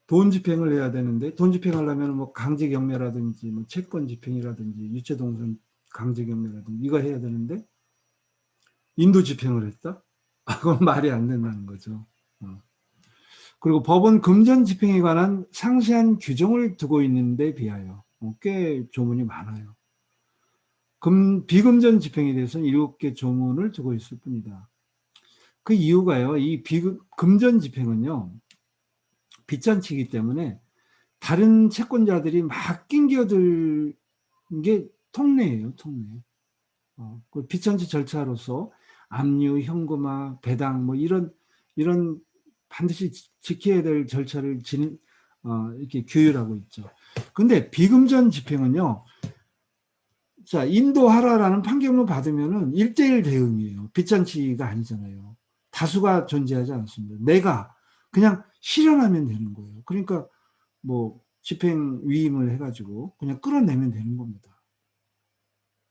돈 집행을 해야 되는데 돈 집행하려면 뭐 강제 경매라든지 뭐 채권 집행이라든지 유체동선 강제 경매라든지 이거 해야 되는데 인도 집행을 했다? 그건 말이 안 된다는 거죠. 그리고 법은 금전 집행에 관한 상세한 규정을 두고 있는데 비하여 꽤 조문이 많아요. 비금전 집행에 대해서는 7개 조문을 두고 있을 뿐이다. 그 이유가요. 이 금전 집행은요. 빚잔치이기 때문에 다른 채권자들이 막 낑겨들 게 통례예요. 통례. 그 빚잔치 절차로서 압류, 현금화, 배당 뭐 이런 반드시 지켜야 될 절차를 이렇게 규율하고 있죠. 근데 비금전 집행은요, 자, 인도하라라는 판결문을 받으면은 1대1 대응이에요. 빚잔치가 아니잖아요. 다수가 존재하지 않습니다. 내가 그냥 실현하면 되는 거예요. 그러니까 뭐 집행 위임을 해가지고 그냥 끌어내면 되는 겁니다.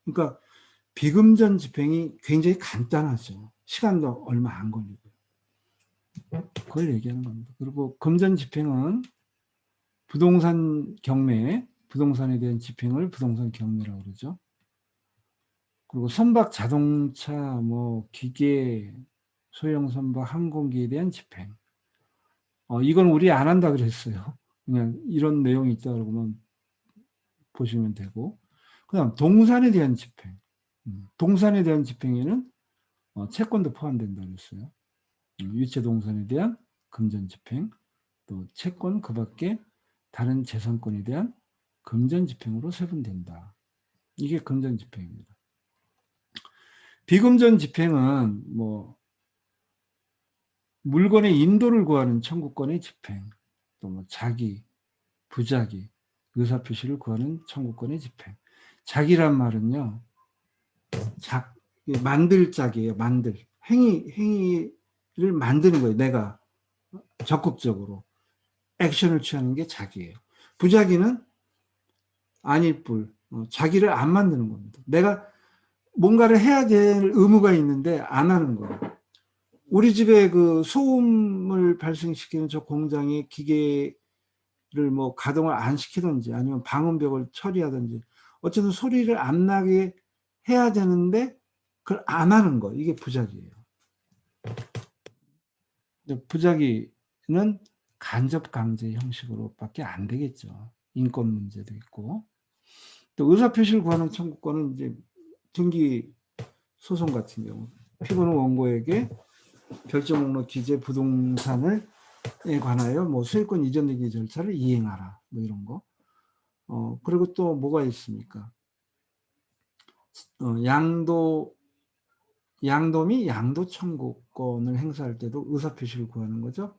그러니까 비금전 집행이 굉장히 간단하죠. 시간도 얼마 안 걸리고요. 그걸 얘기하는 겁니다. 그리고 금전 집행은 부동산 경매, 부동산에 대한 집행을 부동산 경매라고 그러죠. 그리고 선박 자동차, 뭐 기계, 소형 선박, 항공기에 대한 집행. 이건 우리 안 한다 그랬어요. 그냥 이런 내용이 있다 그러면 보시면 되고. 그다음 동산에 대한 집행. 동산에 대한 집행에는 채권도 포함된다 그랬어요. 유체 동산에 대한 금전 집행, 또 채권 그 밖에 다른 재산권에 대한 금전 집행으로 세분된다. 이게 금전 집행입니다. 비금전 집행은 뭐 물건의 인도를 구하는 청구권의 집행, 또 뭐 자기, 부자기, 의사표시를 구하는 청구권의 집행. 자기란 말은요, 만들 짝이에요. 만들. 행위를 만드는 거예요. 내가 적극적으로 액션을 취하는 게 자기예요. 부자기는 아닐 뿐, 자기를 안 만드는 겁니다. 내가 뭔가를 해야 될 의무가 있는데 안 하는 거예요. 우리 집에 그 소음을 발생시키는 저 공장의 기계를 뭐 가동을 안 시키든지 아니면 방음벽을 처리하든지 어쨌든 소리를 안 나게 해야 되는데 그걸 안 하는 거. 이게 부작이에요. 부작위는 간접 강제 형식으로밖에 안 되겠죠. 인권 문제도 있고. 또 의사표시를 구하는 청구권은 이제 등기 소송 같은 경우 피고는 원고에게 별점 목록 기재 부동산에 관하여 뭐 소유권 이전 등기 절차를 이행하라 뭐 이런 거. 그리고 또 뭐가 있습니까? 양도미 양도 청구권을 행사할 때도 의사표시를 구하는 거죠.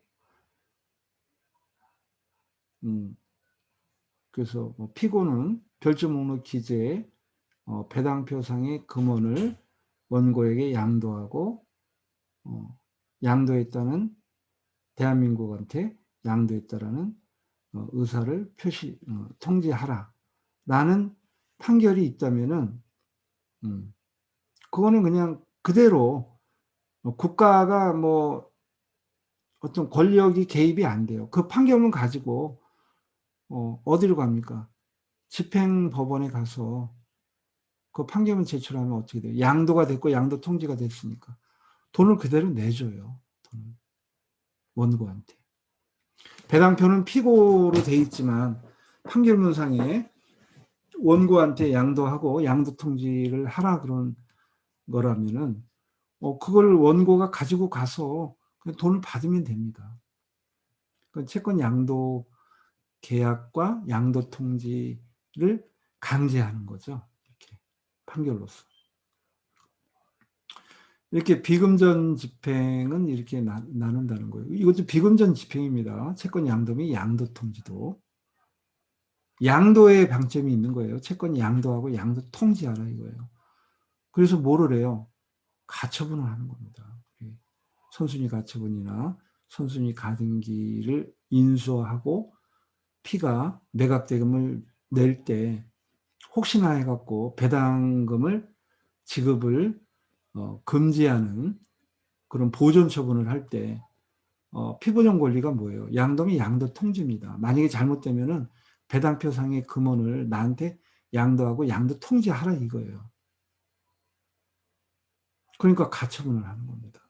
그래서 뭐 피고는 별점 목록 기재에 배당표상의 금원을 원고에게 양도하고 양도했다는 대한민국한테 양도했다라는 의사를 통지하라라는 판결이 있다면은 그거는 그냥 그대로 국가가 뭐 어떤 권력이 개입이 안 돼요. 그 판결문 가지고 어디로 갑니까? 집행법원에 가서 그 판결문 제출하면 어떻게 돼요? 양도가 됐고 양도 통지가 됐으니까 돈을 그대로 내줘요. 돈을. 원고한테. 배당표는 피고로 돼 있지만 판결문상에 원고한테 양도하고 양도 통지를 하라 그런 거라면은 그걸 원고가 가지고 가서 그냥 돈을 받으면 됩니다. 그 채권 양도 계약과 양도 통지를 강제하는 거죠. 이렇게 판결로서. 이렇게 비금전 집행은 이렇게 나눈다는 거예요. 이것도 비금전 집행입니다. 채권 양도 및 양도 통지도. 양도에 방점이 있는 거예요. 채권 양도하고 양도 통지하라 이거예요. 그래서 뭐를 해요? 가처분을 하는 겁니다. 선순위 가처분이나 선순위 가등기를 인수하고 피가 매각대금을 낼 때 혹시나 해갖고 배당금을 지급을 금지하는 그런 보존 처분을 할 때 피보존 권리가 뭐예요? 양도면 양도 통지입니다. 만약에 잘못되면은 배당표상의 금원을 나한테 양도하고 양도 통지하라 이거예요. 그러니까 가처분을 하는 겁니다.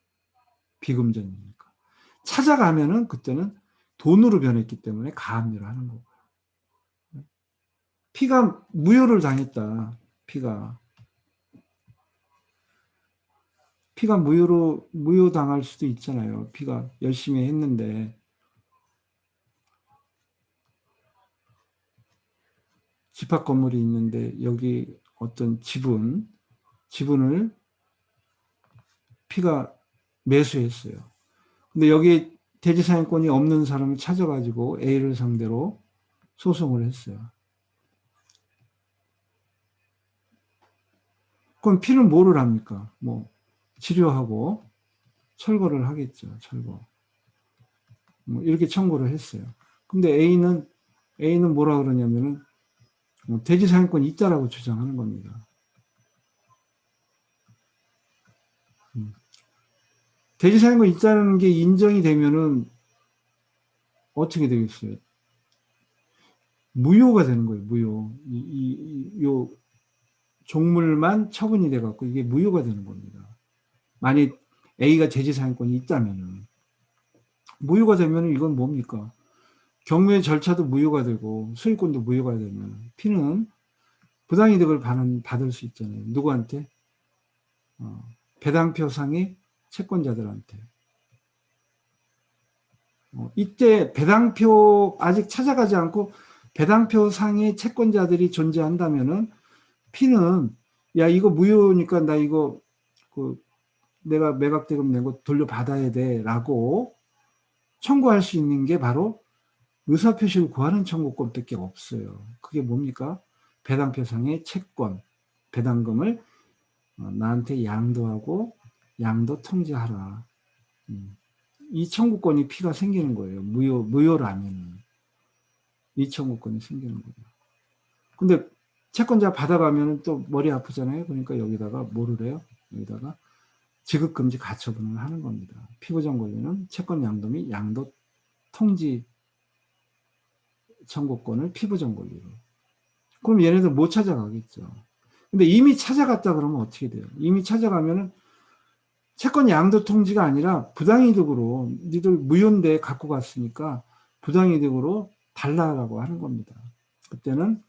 비금전이니까. 찾아가면은 그때는 돈으로 변했기 때문에 가압류를 하는 거고요. 피가 무효를 당했다. 피가 무효당할 수도 있잖아요. 피가 열심히 했는데 집합 건물이 있는데 여기 어떤 지분을 피가 매수했어요. 근데 여기에 대지사용권이 없는 사람을 찾아가지고 A를 상대로 소송을 했어요. 그럼 P는 뭐를 합니까? 뭐 치료하고 철거를 하겠죠. 철거. 뭐 이렇게 청구를 했어요. 근데 A는 뭐라 그러냐면은 대지사용권이 있다라고 주장하는 겁니다. 대지사용권이 있다는 게 인정이 되면은 어떻게 되겠어요? 무효가 되는 거예요. 무효. 요 종물만 처분이 돼갖고 이게 무효가 되는 겁니다. 만약 A가 대지사용권이 있다면은 무효가 되면은 이건 뭡니까? 경매 절차도 무효가 되고 소유권도 무효가 되면 P는 부당이득을 받을 수 있잖아요. 누구한테? 배당표상의 채권자들한테. 이때 배당표 아직 찾아가지 않고 배당표상의 채권자들이 존재한다면은 P는 야 이거 무효니까 나 이거 내가 매각대금 내고 돌려받아야 돼라고 청구할 수 있는 게 바로 의사표시를 구하는 청구권밖에 없어요. 그게 뭡니까? 배당표상의 채권, 배당금을 나한테 양도하고 양도 통지하라. 이 청구권이 P가 생기는 거예요. 무효라면 이 청구권이 생기는 거예요. 근데 채권자 받아가면 또 머리 아프잖아요. 그러니까 여기다가 뭐를 해요? 여기다가 지급금지 가처분을 하는 겁니다. 피고정 권리는 채권 양도 및 양도 통지 청구권을 피부정 권리로. 그럼 얘네들 못 찾아가겠죠. 근데 이미 찾아갔다 그러면 어떻게 돼요? 이미 찾아가면은 채권 양도 통지가 아니라 부당이득으로 니들 무효인데 갖고 갔으니까 부당이득으로 달라라고 하는 겁니다. 그때는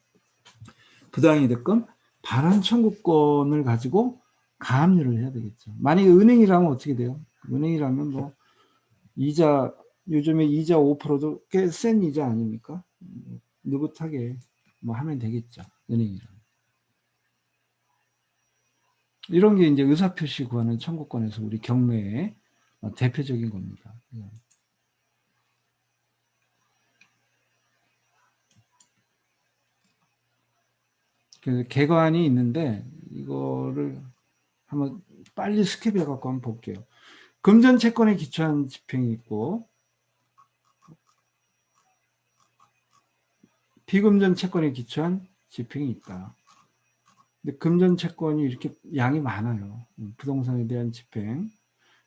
부당이득금 반환 청구권을 가지고 가압류를 해야 되겠죠. 만약에 은행이라면 어떻게 돼요? 은행이라면 뭐 이자 요즘에 이자 5%도 꽤 센 이자 아닙니까? 느긋하게 뭐 하면 되겠죠. 은행이라면. 이런 게 이제 의사표시 구하는 청구권에서 우리 경매의 대표적인 겁니다. 그래서 개관이 있는데 이거를 한번 빨리 스킵해 갖고 한번 볼게요. 금전 채권에 기초한 집행이 있고 비금전 채권에 기초한 집행이 있다. 근데 금전 채권이 이렇게 양이 많아요. 부동산에 대한 집행.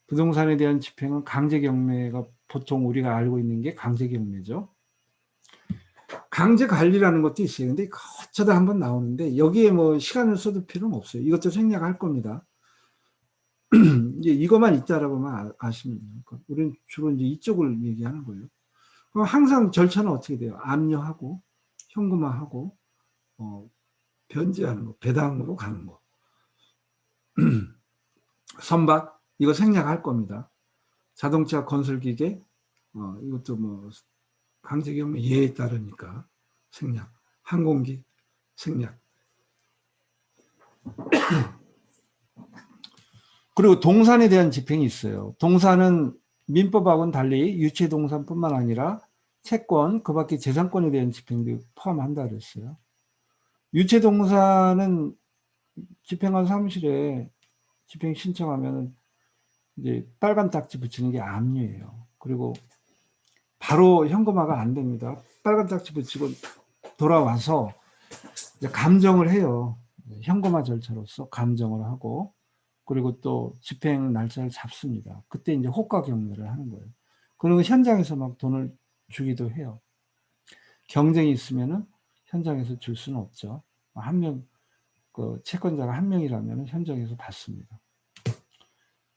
부동산에 대한 집행은 강제 경매가 보통 우리가 알고 있는 게 강제 경매죠. 강제 관리라는 것도 있어요. 근데 어쩌다 한번 나오는데 여기에 뭐 시간을 쏟을 필요는 없어요. 이것도 생략할 겁니다. 이제 이것만 있다라고만 아시면 돼요. 우리는 주로 이제 이쪽을 얘기하는 거예요. 그럼 항상 절차는 어떻게 돼요? 압류하고 현금화하고 변제하는 거, 배당으로 가는 거. 선박 이거 생략할 겁니다. 자동차 건설기계 이것도 뭐 강제경매 예에 따르니까 생략. 항공기 생략. 그리고 동산에 대한 집행이 있어요. 동산은 민법하고는 달리 유체동산뿐만 아니라 채권, 그 밖에 재산권에 대한 집행도 포함한다 그랬어요. 유체동산은 집행관 사무실에 집행 신청하면 이제 빨간 딱지 붙이는 게 압류예요. 그리고 바로 현금화가 안 됩니다. 빨간 딱지 붙이고 돌아와서 이제 감정을 해요. 현금화 절차로서 감정을 하고 그리고 또 집행 날짜를 잡습니다. 그때 이제 호가 경매를 하는 거예요. 그리고 현장에서 막 돈을 주기도 해요. 경쟁이 있으면은 현장에서 줄 수는 없죠. 한 명, 그 채권자가 한 명이라면 현장에서 받습니다.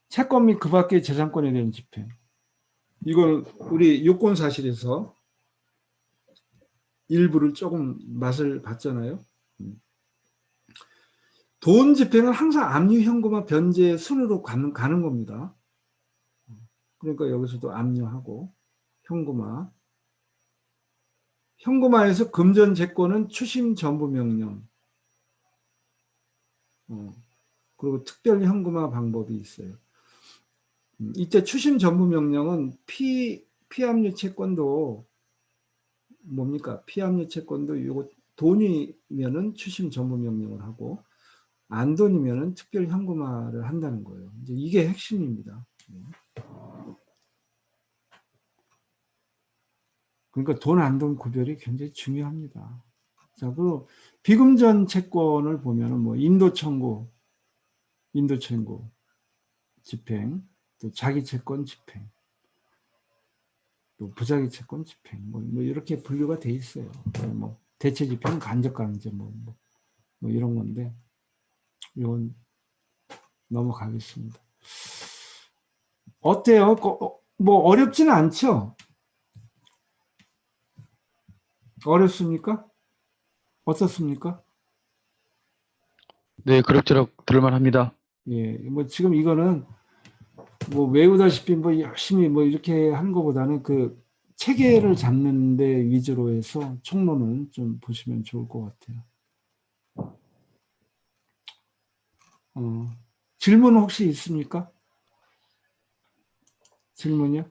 채권 및 그 밖의 재산권에 대한 집행. 이거는 우리 요건사실에서 일부를 조금 맛을 봤잖아요. 돈 집행은 항상 압류, 현금화, 변제 순으로 가는 겁니다. 그러니까 여기서도 압류하고 현금화. 현금화에서 금전 채권은 추심 전부 명령. 그리고 특별 현금화 방법이 있어요. 이때 추심 전부 명령은 피압류 채권도 뭡니까? 피압류 채권도 이거 돈이면은 추심 전부 명령을 하고 안 돈이면은 특별 현금화를 한다는 거예요. 이제 이게 핵심입니다. 그러니까 돈 안 돈 구별이 굉장히 중요합니다. 자, 그리고 비금전 채권을 보면은 뭐 인도 청구 집행, 또 자기 채권 집행, 또 부자기 채권 집행, 뭐 이렇게 분류가 돼 있어요. 뭐 대체 집행, 간접 강제 뭐 이런 건데 이건 넘어가겠습니다. 어때요? 뭐 어렵지는 않죠? 어렵습니까? 어떻습니까? 네, 그럭저럭 들을만합니다. 예, 뭐 지금 이거는 뭐 외우다시피 뭐 열심히 뭐 이렇게 하는 것보다는 그 체계를 잡는 데 위주로 해서 총론은 좀 보시면 좋을 것 같아요. 질문 혹시 있습니까? 질문이요?